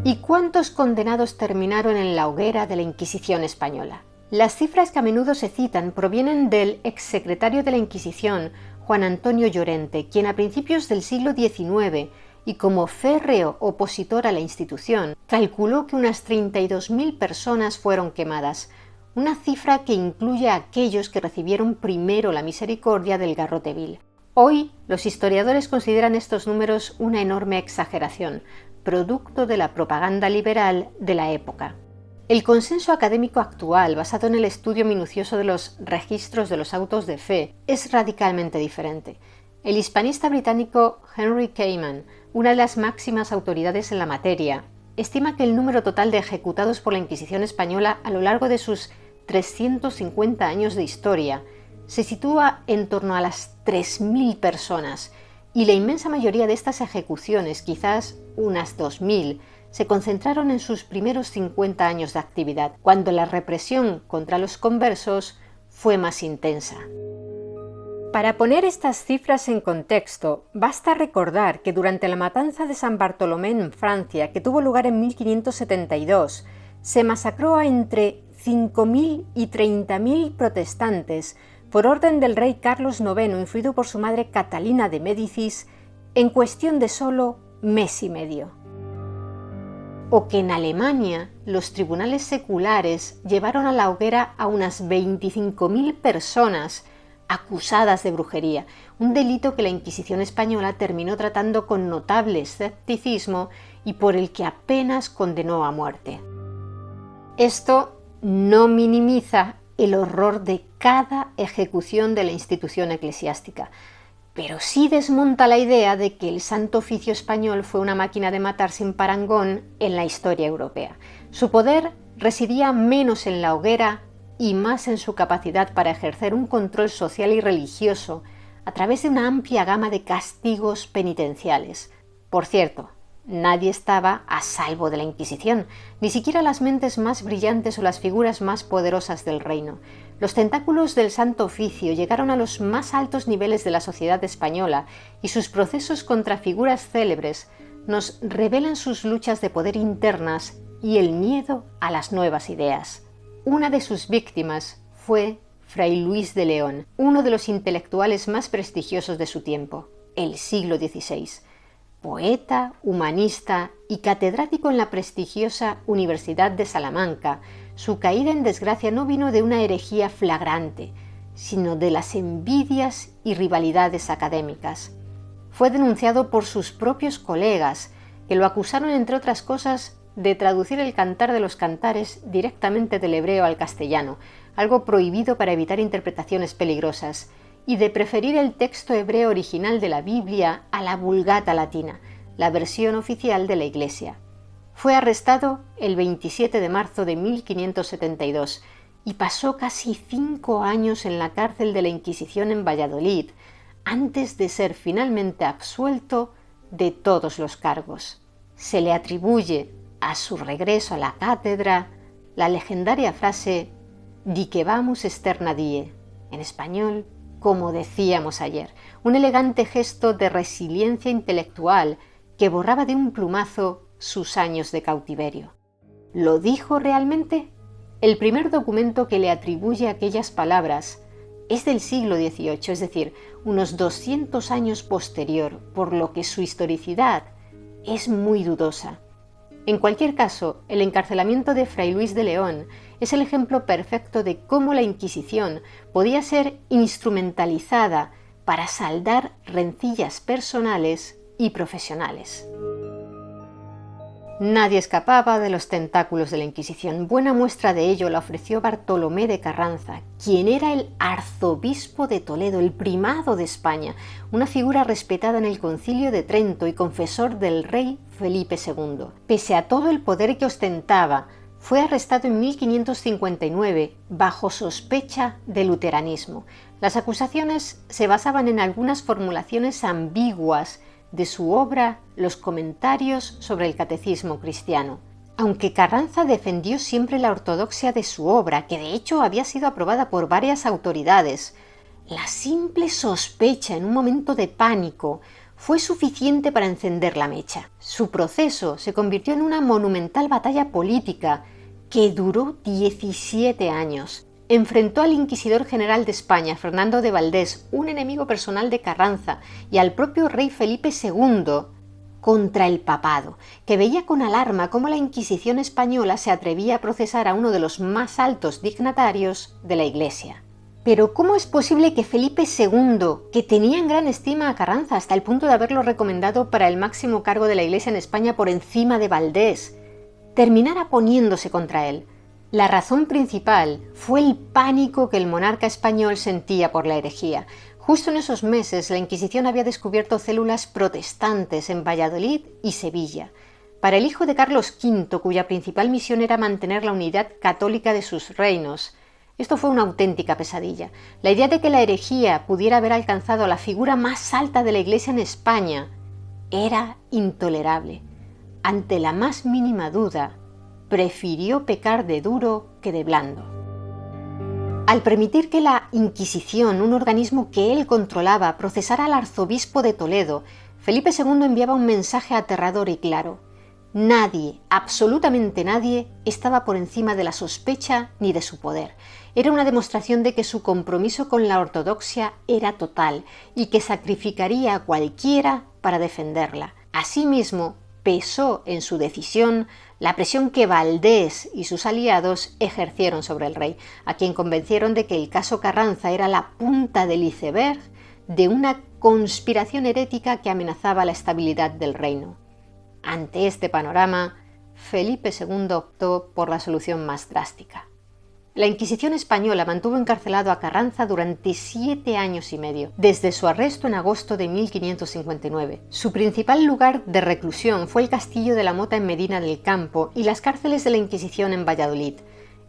S1: ¿Y cuántos condenados terminaron en la hoguera de la Inquisición española? Las cifras que a menudo se citan provienen del exsecretario de la Inquisición, Juan Antonio Llorente, quien a principios del siglo XIX, y como férreo opositor a la institución, calculó que unas 32.000 personas fueron quemadas, una cifra que incluye a aquellos que recibieron primero la misericordia del garrote vil. Hoy, los historiadores consideran estos números una enorme exageración, producto de la propaganda liberal de la época. El consenso académico actual, basado en el estudio minucioso de los registros de los autos de fe, es radicalmente diferente. El hispanista británico Henry Kamen, una de las máximas autoridades en la materia, estima que el número total de ejecutados por la Inquisición española a lo largo de sus 350 años de historia se sitúa en torno a las 3.000 personas, y la inmensa mayoría de estas ejecuciones, quizás unas 2.000, se concentraron en sus primeros 50 años de actividad, cuando la represión contra los conversos fue más intensa. Para poner estas cifras en contexto, basta recordar que durante la matanza de San Bartolomé en Francia, que tuvo lugar en 1572, se masacró a entre 5.000 y 30.000 protestantes por orden del rey Carlos IX, influido por su madre Catalina de Médicis, en cuestión de solo mes y medio. O que en Alemania los tribunales seculares llevaron a la hoguera a unas 25.000 personas acusadas de brujería, un delito que la Inquisición española terminó tratando con notable escepticismo y por el que apenas condenó a muerte. Esto no minimiza el horror de cada ejecución de la institución eclesiástica, pero sí desmonta la idea de que el Santo Oficio español fue una máquina de matar sin parangón en la historia europea. Su poder residía menos en la hoguera y más en su capacidad para ejercer un control social y religioso a través de una amplia gama de castigos penitenciales. Por cierto, nadie estaba a salvo de la Inquisición, ni siquiera las mentes más brillantes o las figuras más poderosas del reino. Los tentáculos del Santo Oficio llegaron a los más altos niveles de la sociedad española y sus procesos contra figuras célebres nos revelan sus luchas de poder internas y el miedo a las nuevas ideas. Una de sus víctimas fue Fray Luis de León, uno de los intelectuales más prestigiosos de su tiempo, el siglo XVI. Poeta, humanista y catedrático en la prestigiosa Universidad de Salamanca, su caída en desgracia no vino de una herejía flagrante, sino de las envidias y rivalidades académicas. Fue denunciado por sus propios colegas, que lo acusaron, entre otras cosas, de traducir el Cantar de los Cantares directamente del hebreo al castellano, algo prohibido para evitar interpretaciones peligrosas, y de preferir el texto hebreo original de la Biblia a la Vulgata latina, la versión oficial de la Iglesia. Fue arrestado el 27 de marzo de 1572 y pasó casi 5 años en la cárcel de la Inquisición en Valladolid, antes de ser finalmente absuelto de todos los cargos. Se le atribuye, a su regreso a la cátedra, la legendaria frase «Dicebamus externa die», en español, como decíamos ayer, un elegante gesto de resiliencia intelectual que borraba de un plumazo sus años de cautiverio. ¿Lo dijo realmente? El primer documento que le atribuye aquellas palabras es del siglo XVIII, es decir, unos 200 años posterior, por lo que su historicidad es muy dudosa. En cualquier caso, el encarcelamiento de Fray Luis de León es el ejemplo perfecto de cómo la Inquisición podía ser instrumentalizada para saldar rencillas personales y profesionales. Nadie escapaba de los tentáculos de la Inquisición. Buena muestra de ello la ofreció Bartolomé de Carranza, quien era el arzobispo de Toledo, el primado de España, una figura respetada en el Concilio de Trento y confesor del rey Felipe II. Pese a todo el poder que ostentaba, fue arrestado en 1559 bajo sospecha de luteranismo. Las acusaciones se basaban en algunas formulaciones ambiguas de su obra Los comentarios sobre el catecismo cristiano. Aunque Carranza defendió siempre la ortodoxia de su obra, que de hecho había sido aprobada por varias autoridades, la simple sospecha en un momento de pánico fue suficiente para encender la mecha. Su proceso se convirtió en una monumental batalla política que duró 17 años. Enfrentó al inquisidor general de España, Fernando de Valdés, un enemigo personal de Carranza, y al propio rey Felipe II contra el papado, que veía con alarma cómo la Inquisición española se atrevía a procesar a uno de los más altos dignatarios de la Iglesia. Pero ¿cómo es posible que Felipe II, que tenía en gran estima a Carranza hasta el punto de haberlo recomendado para el máximo cargo de la Iglesia en España por encima de Valdés, terminara poniéndose contra él? La razón principal fue el pánico que el monarca español sentía por la herejía. Justo en esos meses, la Inquisición había descubierto células protestantes en Valladolid y Sevilla. Para el hijo de Carlos V, cuya principal misión era mantener la unidad católica de sus reinos, esto fue una auténtica pesadilla. La idea de que la herejía pudiera haber alcanzado la figura más alta de la Iglesia en España era intolerable. Ante la más mínima duda, prefirió pecar de duro que de blando. Al permitir que la Inquisición, un organismo que él controlaba, procesara al arzobispo de Toledo, Felipe II enviaba un mensaje aterrador y claro. Nadie, absolutamente nadie, estaba por encima de la sospecha ni de su poder. Era una demostración de que su compromiso con la ortodoxia era total y que sacrificaría a cualquiera para defenderla. Asimismo, pesó en su decisión la presión que Valdés y sus aliados ejercieron sobre el rey, a quien convencieron de que el caso Carranza era la punta del iceberg de una conspiración herética que amenazaba la estabilidad del reino. Ante este panorama, Felipe II optó por la solución más drástica. La Inquisición española mantuvo encarcelado a Carranza durante 7 años y medio, desde su arresto en agosto de 1559. Su principal lugar de reclusión fue el castillo de la Mota en Medina del Campo y las cárceles de la Inquisición en Valladolid.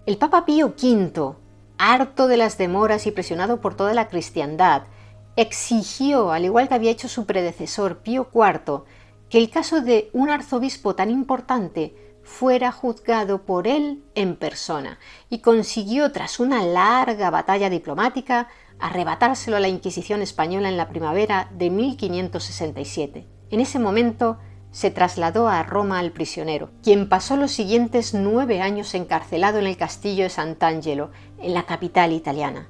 S1: El Papa Pío V, harto de las demoras y presionado por toda la cristiandad, exigió, al igual que había hecho su predecesor Pío IV, que el caso de un arzobispo tan importante fuera juzgado por él en persona y consiguió, tras una larga batalla diplomática, arrebatárselo a la Inquisición española en la primavera de 1567. En ese momento se trasladó a Roma al prisionero, quien pasó los siguientes 9 años encarcelado en el castillo de Sant'Angelo, en la capital italiana.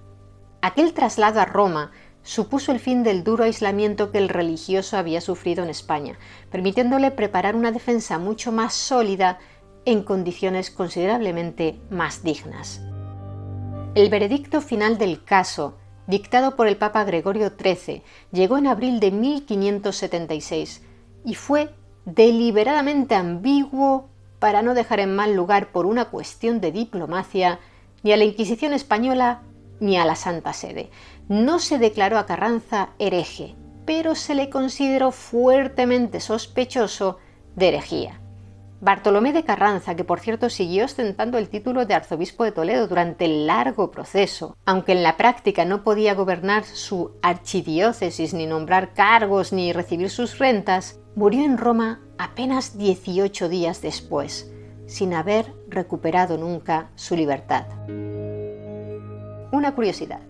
S1: Aquel traslado a Roma supuso el fin del duro aislamiento que el religioso había sufrido en España, permitiéndole preparar una defensa mucho más sólida en condiciones considerablemente más dignas. El veredicto final del caso, dictado por el Papa Gregorio XIII, llegó en abril de 1576 y fue deliberadamente ambiguo para no dejar en mal lugar por una cuestión de diplomacia ni a la Inquisición española ni a la Santa Sede. No se declaró a Carranza hereje, pero se le consideró fuertemente sospechoso de herejía. Bartolomé de Carranza, que por cierto siguió ostentando el título de arzobispo de Toledo durante el largo proceso, aunque en la práctica no podía gobernar su archidiócesis, ni nombrar cargos, ni recibir sus rentas, murió en Roma apenas 18 días después, sin haber recuperado nunca su libertad. Una curiosidad.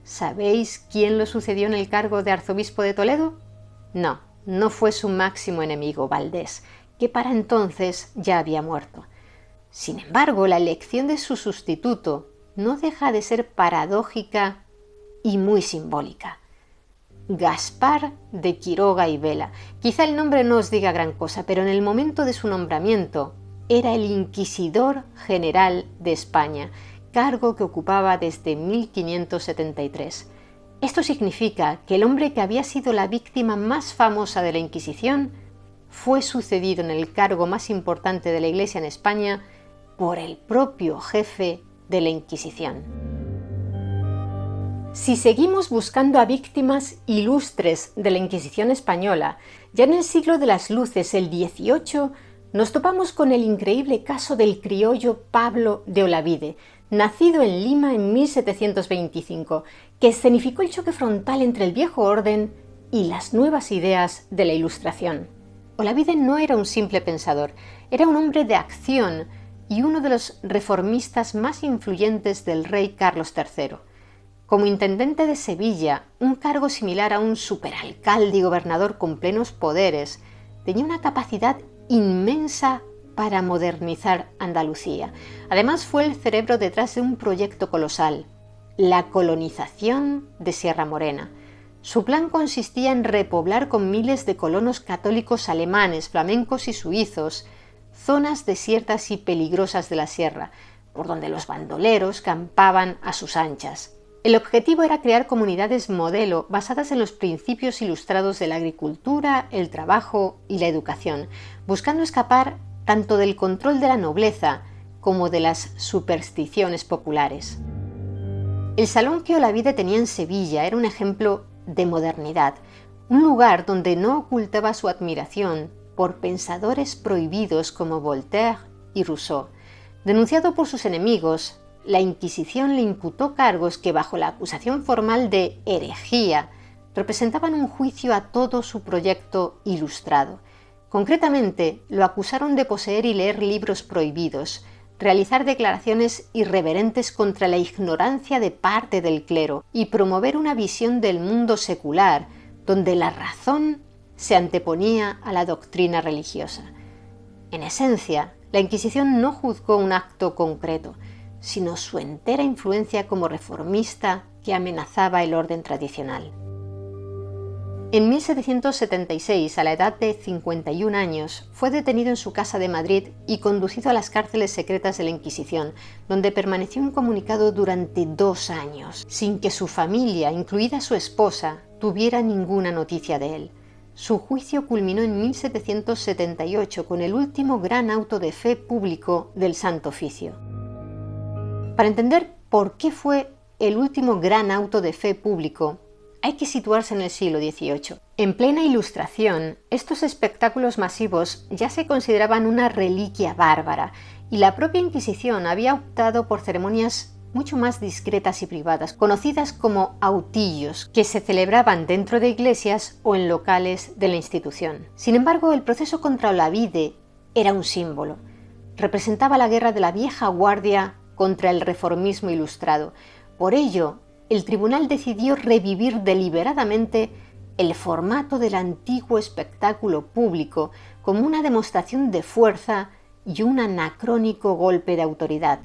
S1: ¿Sabéis quién lo sucedió en el cargo de arzobispo de Toledo? No, no fue su máximo enemigo, Valdés, que para entonces ya había muerto. Sin embargo, la elección de su sustituto no deja de ser paradójica y muy simbólica. Gaspar de Quiroga y Vela. Quizá el nombre no os diga gran cosa, pero en el momento de su nombramiento era el Inquisidor General de España, cargo que ocupaba desde 1573. Esto significa que el hombre que había sido la víctima más famosa de la Inquisición fue sucedido en el cargo más importante de la Iglesia en España por el propio jefe de la Inquisición. Si seguimos buscando a víctimas ilustres de la Inquisición española, ya en el siglo de las luces, el XVIII, nos topamos con el increíble caso del criollo Pablo de Olavide, nacido en Lima en 1725, que escenificó el choque frontal entre el viejo orden y las nuevas ideas de la Ilustración. Olavide no era un simple pensador, era un hombre de acción y uno de los reformistas más influyentes del rey Carlos III. Como intendente de Sevilla, un cargo similar a un superalcalde y gobernador con plenos poderes, tenía una capacidad inmensa para modernizar Andalucía. Además, fue el cerebro detrás de un proyecto colosal, la colonización de Sierra Morena. Su plan consistía en repoblar con miles de colonos católicos alemanes, flamencos y suizos zonas desiertas y peligrosas de la sierra, por donde los bandoleros campaban a sus anchas. El objetivo era crear comunidades modelo basadas en los principios ilustrados de la agricultura, el trabajo y la educación, buscando escapar tanto del control de la nobleza como de las supersticiones populares. El salón que Olavide tenía en Sevilla era un ejemplo de modernidad, un lugar donde no ocultaba su admiración por pensadores prohibidos como Voltaire y Rousseau. Denunciado por sus enemigos, la Inquisición le imputó cargos que, bajo la acusación formal de herejía, representaban un juicio a todo su proyecto ilustrado. Concretamente, lo acusaron de poseer y leer libros prohibidos, realizar declaraciones irreverentes contra la ignorancia de parte del clero y promover una visión del mundo secular, donde la razón se anteponía a la doctrina religiosa. En esencia, la Inquisición no juzgó un acto concreto, sino su entera influencia como reformista que amenazaba el orden tradicional. En 1776, a la edad de 51 años, fue detenido en su casa de Madrid y conducido a las cárceles secretas de la Inquisición, donde permaneció incomunicado durante 2 años, sin que su familia, incluida su esposa, tuviera ninguna noticia de él. Su juicio culminó en 1778 con el último gran auto de fe público del Santo Oficio. Para entender por qué fue el último gran auto de fe público, hay que situarse en el siglo XVIII. En plena Ilustración, estos espectáculos masivos ya se consideraban una reliquia bárbara y la propia Inquisición había optado por ceremonias mucho más discretas y privadas, conocidas como autillos, que se celebraban dentro de iglesias o en locales de la institución. Sin embargo, el proceso contra Olavide era un símbolo. Representaba la guerra de la vieja guardia contra el reformismo ilustrado. Por ello, el tribunal decidió revivir deliberadamente el formato del antiguo espectáculo público como una demostración de fuerza y un anacrónico golpe de autoridad.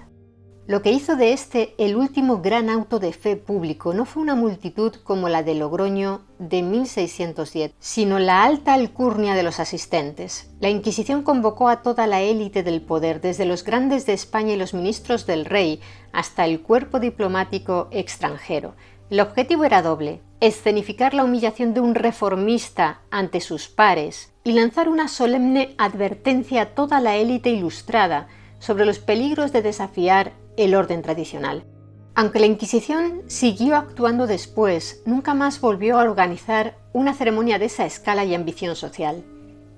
S1: Lo que hizo de este el último gran auto de fe público no fue una multitud como la de Logroño de 1610, sino la alta alcurnia de los asistentes. La Inquisición convocó a toda la élite del poder, desde los grandes de España y los ministros del rey hasta el cuerpo diplomático extranjero. El objetivo era doble: escenificar la humillación de un reformista ante sus pares y lanzar una solemne advertencia a toda la élite ilustrada sobre los peligros de desafiar el orden tradicional. Aunque la Inquisición siguió actuando después, nunca más volvió a organizar una ceremonia de esa escala y ambición social.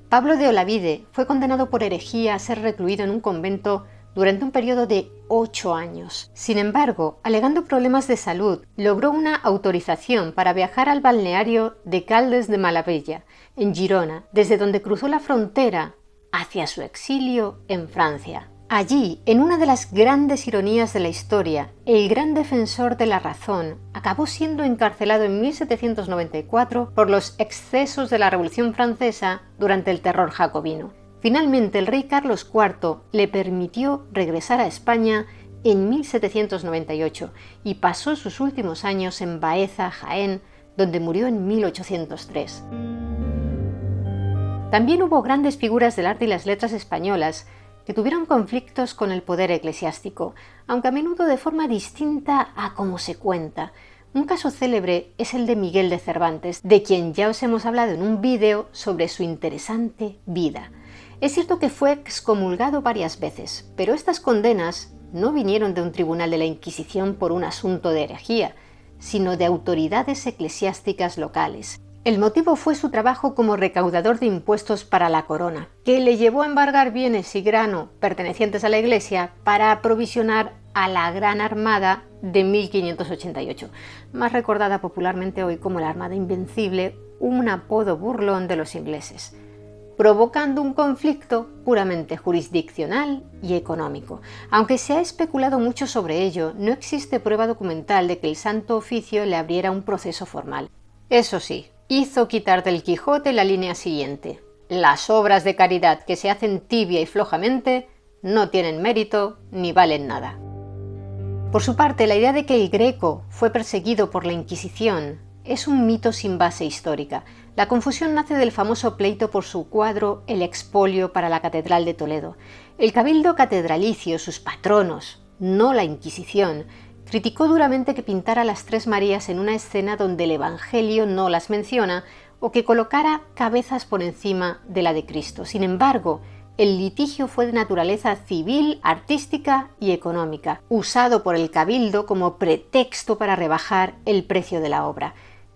S1: Pablo de Olavide fue condenado por herejía a ser recluido en un convento durante un periodo de 8 años. Sin embargo, alegando problemas de salud, logró una autorización para viajar al balneario de Caldes de Malavella, en Girona, desde donde cruzó la frontera hacia su exilio en Francia. Allí, en una de las grandes ironías de la historia, el gran defensor de la razón acabó siendo encarcelado en 1794 por los excesos de la Revolución Francesa durante el terror jacobino. Finalmente, el rey Carlos IV le permitió regresar a España en 1798 y pasó sus últimos años en Baeza, Jaén, donde murió en 1803. También hubo grandes figuras del arte y las letras españolas que tuvieron conflictos con el poder eclesiástico, aunque a menudo de forma distinta a como se cuenta. Un caso célebre es el de Miguel de Cervantes, de quien ya os hemos hablado en un vídeo sobre su interesante vida. Es cierto que fue excomulgado varias veces, pero estas condenas no vinieron de un tribunal de la Inquisición por un asunto de herejía, sino de autoridades eclesiásticas locales. El motivo fue su trabajo como recaudador de impuestos para la corona, que le llevó a embargar bienes y grano pertenecientes a la Iglesia para aprovisionar a la Gran Armada de 1588, más recordada popularmente hoy como la Armada Invencible, un apodo burlón de los ingleses, provocando un conflicto puramente jurisdiccional y económico. Aunque se ha especulado mucho sobre ello, no existe prueba documental de que el Santo Oficio le abriera un proceso formal. Eso sí, hizo quitar del Quijote la línea siguiente: las obras de caridad que se hacen tibia y flojamente no tienen mérito ni valen nada. Por su parte, la idea de que el Greco fue perseguido por la Inquisición es un mito sin base histórica. La confusión nace del famoso pleito por su cuadro El expolio para la Catedral de Toledo. El cabildo catedralicio, sus patronos, no la Inquisición, criticó duramente que pintara a las Tres Marías en una escena donde el Evangelio no las menciona o que colocara cabezas por encima de la de Cristo. Sin embargo, El litigio fue de naturaleza civil, artística y económica, usado por el cabildo como pretexto para rebajar el precio de la obra.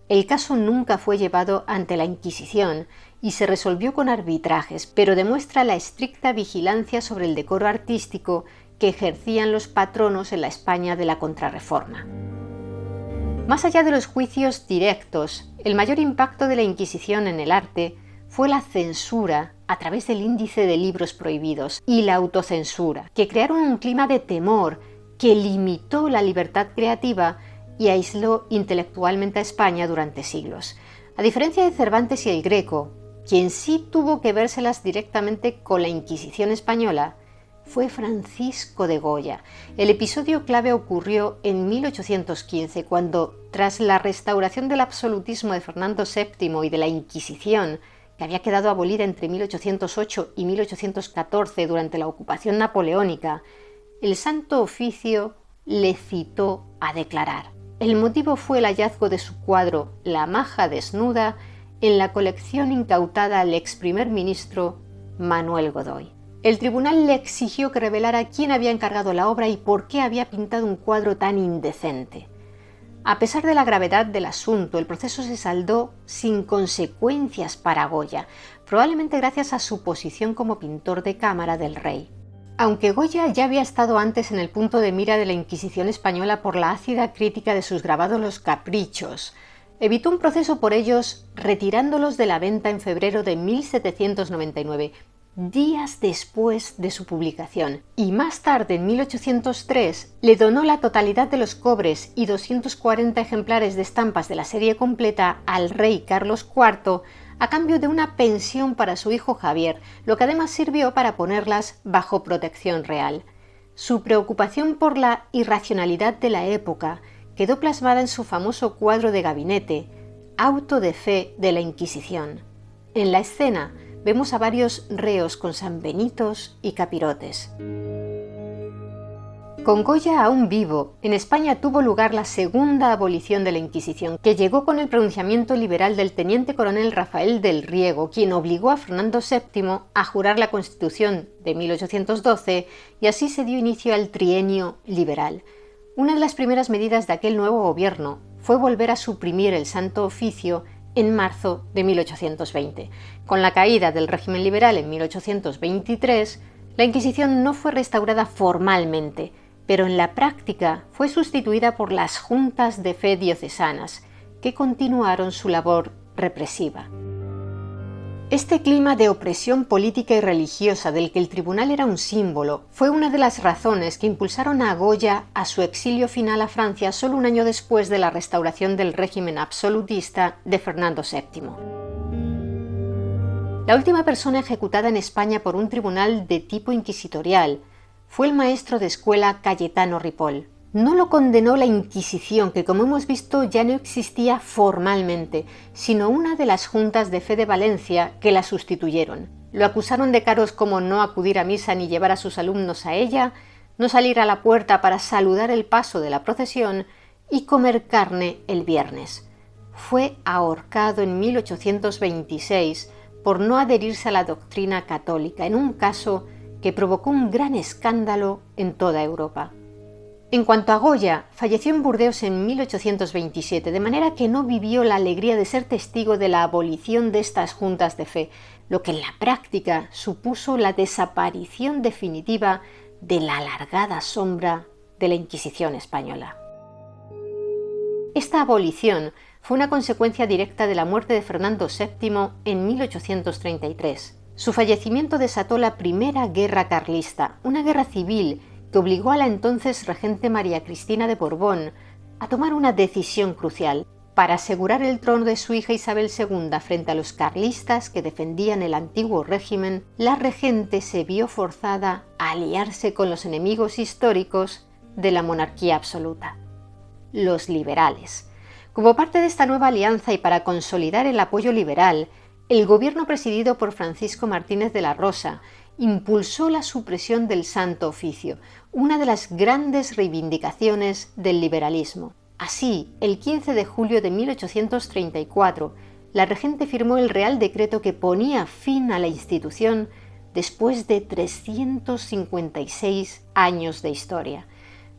S1: El caso nunca fue llevado ante la Inquisición y se resolvió con arbitrajes, pero demuestra la estricta vigilancia sobre el decoro artístico que ejercían los patronos en la España de la Contrarreforma. Más allá de los juicios directos, el mayor impacto de la Inquisición en el arte fue la censura a través del índice de libros prohibidos y la autocensura, que crearon un clima de temor que limitó la libertad creativa y aisló intelectualmente a España durante siglos. A diferencia de Cervantes y el Greco, quien sí tuvo que vérselas directamente con la Inquisición española, fue Francisco de Goya. El episodio clave ocurrió en 1815, cuando, tras la restauración del absolutismo de Fernando VII y de la Inquisición, que había quedado abolida entre 1808 y 1814 durante la ocupación napoleónica, el Santo Oficio le citó a declarar. El motivo fue el hallazgo de su cuadro La maja desnuda en la colección incautada al ex primer ministro Manuel Godoy. El tribunal le exigió que revelara quién había encargado la obra y por qué había pintado un cuadro tan indecente. A pesar de la gravedad del asunto, el proceso se saldó sin consecuencias para Goya, probablemente gracias a su posición como pintor de cámara del rey. Aunque Goya ya había estado antes en el punto de mira de la Inquisición española por la ácida crítica de sus grabados Los Caprichos, evitó un proceso por ellos retirándolos de la venta en febrero de 1799, días después de su publicación, y más tarde, en 1803, le donó la totalidad de los cobres y 240 ejemplares de estampas de la serie completa al rey Carlos IV a cambio de una pensión para su hijo Javier, lo que además sirvió para ponerlas bajo protección real. Su preocupación por la irracionalidad de la época quedó plasmada en su famoso cuadro de gabinete, Auto de fe de la Inquisición. En la escena vemos a varios reos con sanbenitos y capirotes. Con Goya aún vivo, en España tuvo lugar la segunda abolición de la Inquisición, que llegó con el pronunciamiento liberal del teniente coronel Rafael del Riego, quien obligó a Fernando VII a jurar la Constitución de 1812 y así se dio inicio al trienio liberal. Una de las primeras medidas de aquel nuevo gobierno fue volver a suprimir el Santo Oficio en marzo de 1820. Con la caída del régimen liberal en 1823, la Inquisición no fue restaurada formalmente, pero en la práctica fue sustituida por las juntas de fe diocesanas, que continuaron su labor represiva. Este clima de opresión política y religiosa del que el tribunal era un símbolo fue una de las razones que impulsaron a Goya a su exilio final a Francia solo un año después de la restauración del régimen absolutista de Fernando VII. La última persona ejecutada en España por un tribunal de tipo inquisitorial fue el maestro de escuela Cayetano Ripoll. No lo condenó la Inquisición, que como hemos visto ya no existía formalmente, sino una de las juntas de fe de Valencia que la sustituyeron. Lo acusaron de cargos como no acudir a misa ni llevar a sus alumnos a ella, no salir a la puerta para saludar el paso de la procesión y comer carne el viernes. Fue ahorcado en 1826 por no adherirse a la doctrina católica, en un caso que provocó un gran escándalo en toda Europa. En cuanto a Goya, falleció en Burdeos en 1827, de manera que no vivió la alegría de ser testigo de la abolición de estas juntas de fe, lo que en la práctica supuso la desaparición definitiva de la alargada sombra de la Inquisición española. Esta abolición fue una consecuencia directa de la muerte de Fernando VII en 1833. Su fallecimiento desató la Primera Guerra Carlista, una guerra civil que obligó a la entonces regente María Cristina de Borbón a tomar una decisión crucial. Para asegurar el trono de su hija Isabel II frente a los carlistas que defendían el antiguo régimen, la regente se vio forzada a aliarse con los enemigos históricos de la monarquía absoluta, los liberales. Como parte de esta nueva alianza y para consolidar el apoyo liberal, el gobierno presidido por Francisco Martínez de la Rosa impulsó la supresión del Santo Oficio, una de las grandes reivindicaciones del liberalismo. Así, el 15 de julio de 1834, la regente firmó el Real Decreto que ponía fin a la institución después de 356 años de historia.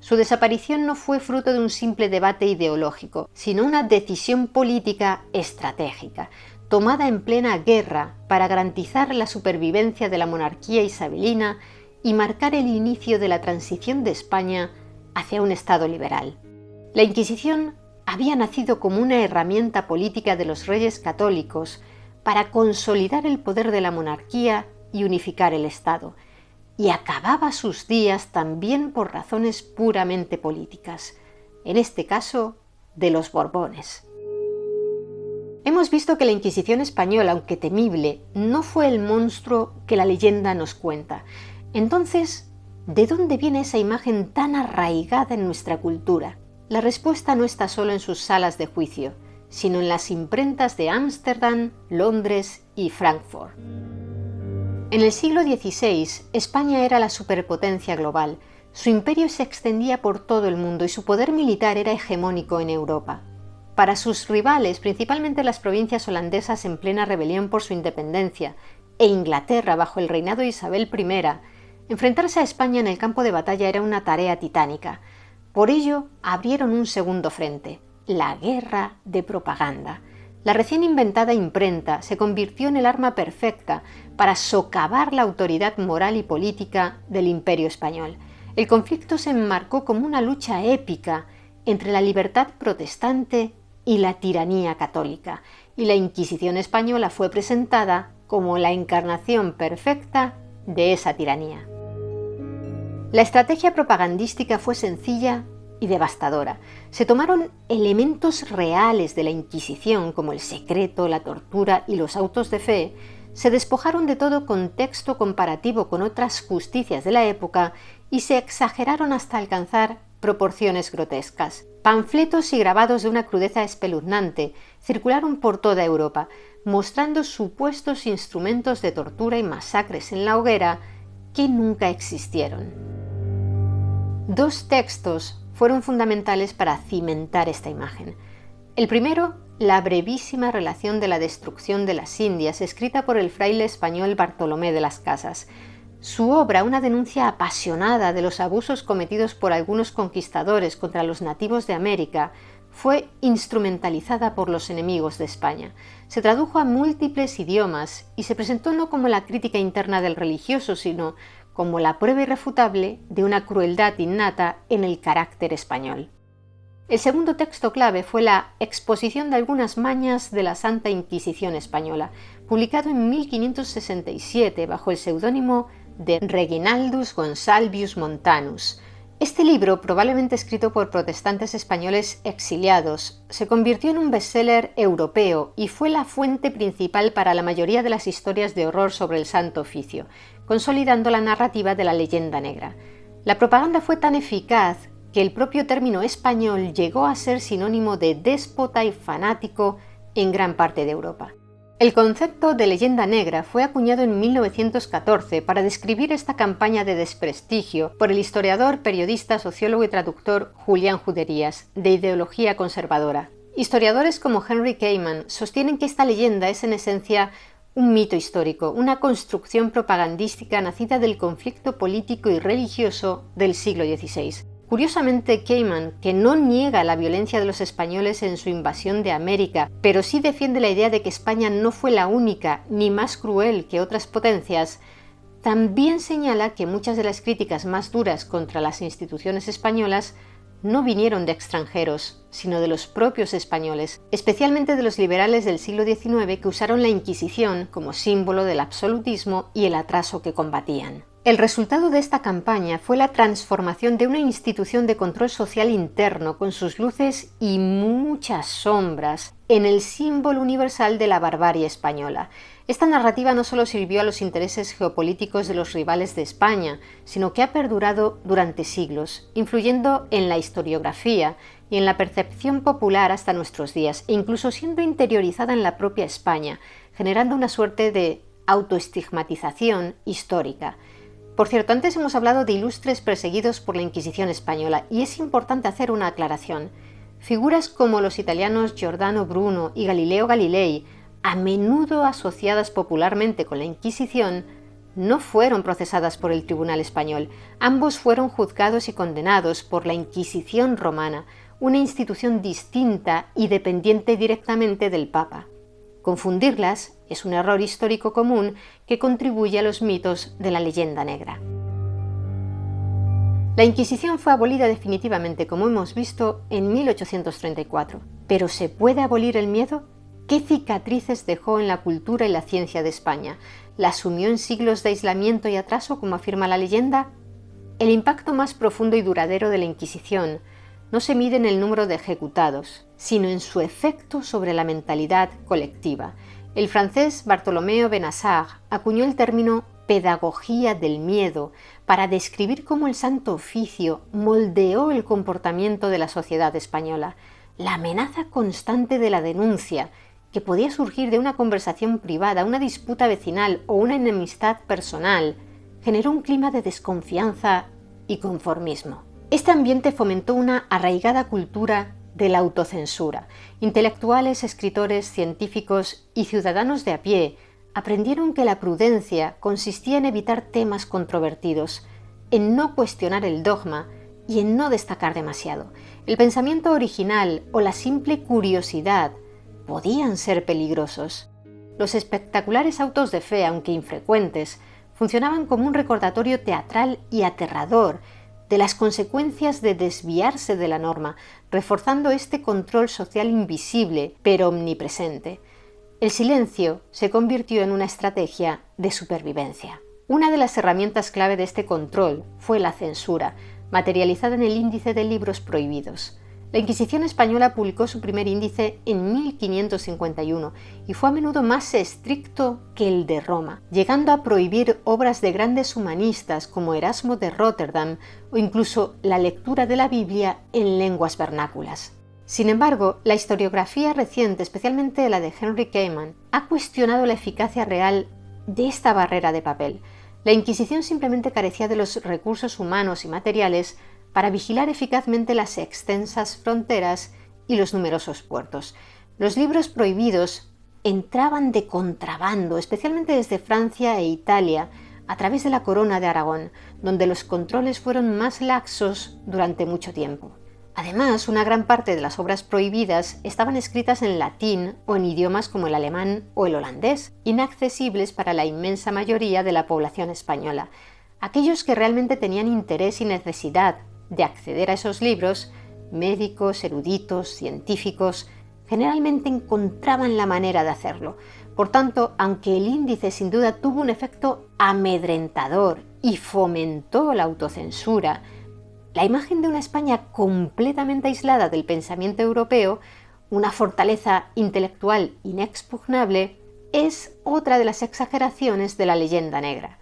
S1: Su desaparición no fue fruto de un simple debate ideológico, sino una decisión política estratégica, tomada en plena guerra para garantizar la supervivencia de la monarquía isabelina y marcar el inicio de la transición de España hacia un Estado liberal. La Inquisición había nacido como una herramienta política de los reyes católicos para consolidar el poder de la monarquía y unificar el Estado, y acababa sus días también por razones puramente políticas, en este caso de los Borbones. Hemos visto que la Inquisición española, aunque temible, no fue el monstruo que la leyenda nos cuenta. Entonces, ¿de dónde viene esa imagen tan arraigada en nuestra cultura? La respuesta no está solo en sus salas de juicio, sino en las imprentas de Ámsterdam, Londres y Frankfurt. En el siglo XVI, España era la superpotencia global. Su imperio se extendía por todo el mundo y su poder militar era hegemónico en Europa. Para sus rivales, principalmente las provincias holandesas en plena rebelión por su independencia, e Inglaterra bajo el reinado de Isabel I, enfrentarse a España en el campo de batalla era una tarea titánica. Por ello, abrieron un segundo frente, la guerra de propaganda. La recién inventada imprenta se convirtió en el arma perfecta para socavar la autoridad moral y política del Imperio español. El conflicto se enmarcó como una lucha épica entre la libertad protestante y la tiranía católica, y la Inquisición española fue presentada como la encarnación perfecta de esa tiranía. La estrategia propagandística fue sencilla y devastadora. Se tomaron elementos reales de la Inquisición, como el secreto, la tortura y los autos de fe, se despojaron de todo contexto comparativo con otras justicias de la época y se exageraron hasta alcanzar proporciones grotescas. Panfletos y grabados de una crudeza espeluznante circularon por toda Europa, mostrando supuestos instrumentos de tortura y masacres en la hoguera que nunca existieron. Dos textos fueron fundamentales para cimentar esta imagen. El primero, la brevísima relación de la destrucción de las Indias, escrita por el fraile español Bartolomé de las Casas. Su obra, una denuncia apasionada de los abusos cometidos por algunos conquistadores contra los nativos de América, fue instrumentalizada por los enemigos de España. Se tradujo a múltiples idiomas y se presentó no como la crítica interna del religioso, sino como la prueba irrefutable de una crueldad innata en el carácter español. El segundo texto clave fue la Exposición de algunas mañas de la Santa Inquisición española, publicado en 1567 bajo el seudónimo de Reginaldus Gonsalvius Montanus. Este libro, probablemente escrito por protestantes españoles exiliados, se convirtió en un bestseller europeo y fue la fuente principal para la mayoría de las historias de horror sobre el Santo Oficio, consolidando la narrativa de la leyenda negra. La propaganda fue tan eficaz que el propio término español llegó a ser sinónimo de déspota y fanático en gran parte de Europa. El concepto de leyenda negra fue acuñado en 1914 para describir esta campaña de desprestigio por el historiador, periodista, sociólogo y traductor Julián Juderías, de ideología conservadora. Historiadores como Henry Kamen sostienen que esta leyenda es en esencia un mito histórico, una construcción propagandística nacida del conflicto político y religioso del siglo XVI. Curiosamente, Kamen, que no niega la violencia de los españoles en su invasión de América, pero sí defiende la idea de que España no fue la única ni más cruel que otras potencias, también señala que muchas de las críticas más duras contra las instituciones españolas no vinieron de extranjeros, sino de los propios españoles, especialmente de los liberales del siglo XIX que usaron la Inquisición como símbolo del absolutismo y el atraso que combatían. El resultado de esta campaña fue la transformación de una institución de control social interno con sus luces y muchas sombras en el símbolo universal de la barbarie española. Esta narrativa no solo sirvió a los intereses geopolíticos de los rivales de España, sino que ha perdurado durante siglos, influyendo en la historiografía y en la percepción popular hasta nuestros días, e incluso siendo interiorizada en la propia España, generando una suerte de autoestigmatización histórica. Por cierto, antes hemos hablado de ilustres perseguidos por la Inquisición española y es importante hacer una aclaración. Figuras como los italianos Giordano Bruno y Galileo Galilei, a menudo asociadas popularmente con la Inquisición, no fueron procesadas por el Tribunal español. Ambos fueron juzgados y condenados por la Inquisición romana, una institución distinta y dependiente directamente del Papa. Confundirlas es un error histórico común que contribuye a los mitos de la leyenda negra. La Inquisición fue abolida definitivamente, como hemos visto, en 1834. ¿Pero se puede abolir el miedo? ¿Qué cicatrices dejó en la cultura y la ciencia de España? ¿La sumió en siglos de aislamiento y atraso, como afirma la leyenda? El impacto más profundo y duradero de la Inquisición no se mide en el número de ejecutados, sino en su efecto sobre la mentalidad colectiva. El francés Bartolomeo Benassar acuñó el término pedagogía del miedo para describir cómo el Santo Oficio moldeó el comportamiento de la sociedad española. La amenaza constante de la denuncia, que podía surgir de una conversación privada, una disputa vecinal o una enemistad personal, generó un clima de desconfianza y conformismo. Este ambiente fomentó una arraigada cultura de la autocensura. Intelectuales, escritores, científicos y ciudadanos de a pie aprendieron que la prudencia consistía en evitar temas controvertidos, en no cuestionar el dogma y en no destacar demasiado. El pensamiento original o la simple curiosidad podían ser peligrosos. Los espectaculares autos de fe, aunque infrecuentes, funcionaban como un recordatorio teatral y aterrador de las consecuencias de desviarse de la norma, reforzando este control social invisible pero omnipresente. El silencio se convirtió en una estrategia de supervivencia. Una de las herramientas clave de este control fue la censura, materializada en el índice de libros prohibidos. La Inquisición española publicó su primer índice en 1551 y fue a menudo más estricto que el de Roma, llegando a prohibir obras de grandes humanistas como Erasmo de Róterdam o incluso la lectura de la Biblia en lenguas vernáculas. Sin embargo, la historiografía reciente, especialmente la de Henry Kamen, ha cuestionado la eficacia real de esta barrera de papel. La Inquisición simplemente carecía de los recursos humanos y materiales para vigilar eficazmente las extensas fronteras y los numerosos puertos. Los libros prohibidos entraban de contrabando, especialmente desde Francia e Italia, a través de la Corona de Aragón, donde los controles fueron más laxos durante mucho tiempo. Además, una gran parte de las obras prohibidas estaban escritas en latín o en idiomas como el alemán o el holandés, inaccesibles para la inmensa mayoría de la población española. Aquellos que realmente tenían interés y necesidad de acceder a esos libros, médicos, eruditos, científicos, generalmente encontraban la manera de hacerlo. Por tanto, aunque el índice sin duda tuvo un efecto amedrentador y fomentó la autocensura, la imagen de una España completamente aislada del pensamiento europeo, una fortaleza intelectual inexpugnable, es otra de las exageraciones de la leyenda negra.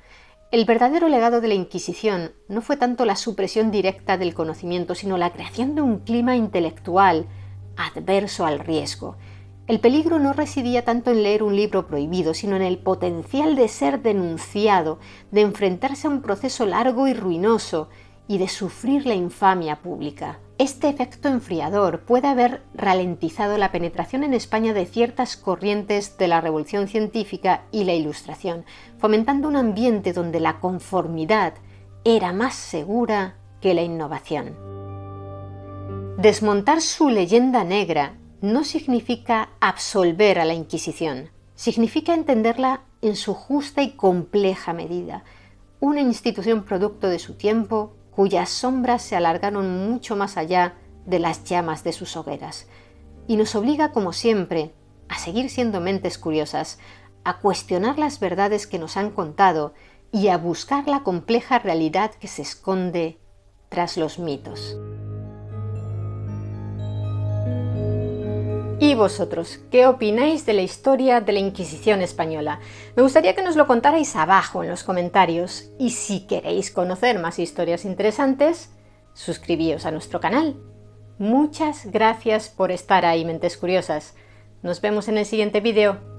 S1: El verdadero legado de la Inquisición no fue tanto la supresión directa del conocimiento, sino la creación de un clima intelectual adverso al riesgo. El peligro no residía tanto en leer un libro prohibido, sino en el potencial de ser denunciado, de enfrentarse a un proceso largo y ruinoso y de sufrir la infamia pública. Este efecto enfriador puede haber ralentizado la penetración en España de ciertas corrientes de la Revolución Científica y la Ilustración, fomentando un ambiente donde la conformidad era más segura que la innovación. Desmontar su leyenda negra no significa absolver a la Inquisición, significa entenderla en su justa y compleja medida, una institución producto de su tiempo, cuyas sombras se alargaron mucho más allá de las llamas de sus hogueras. Y nos obliga, como siempre, a seguir siendo mentes curiosas, a cuestionar las verdades que nos han contado y a buscar la compleja realidad que se esconde tras los mitos. ¿Y vosotros, qué opináis de la historia de la Inquisición española? Me gustaría que nos lo contarais abajo en los comentarios y si queréis conocer más historias interesantes, suscribíos a nuestro canal. Muchas gracias por estar ahí, mentes curiosas. Nos vemos en el siguiente vídeo.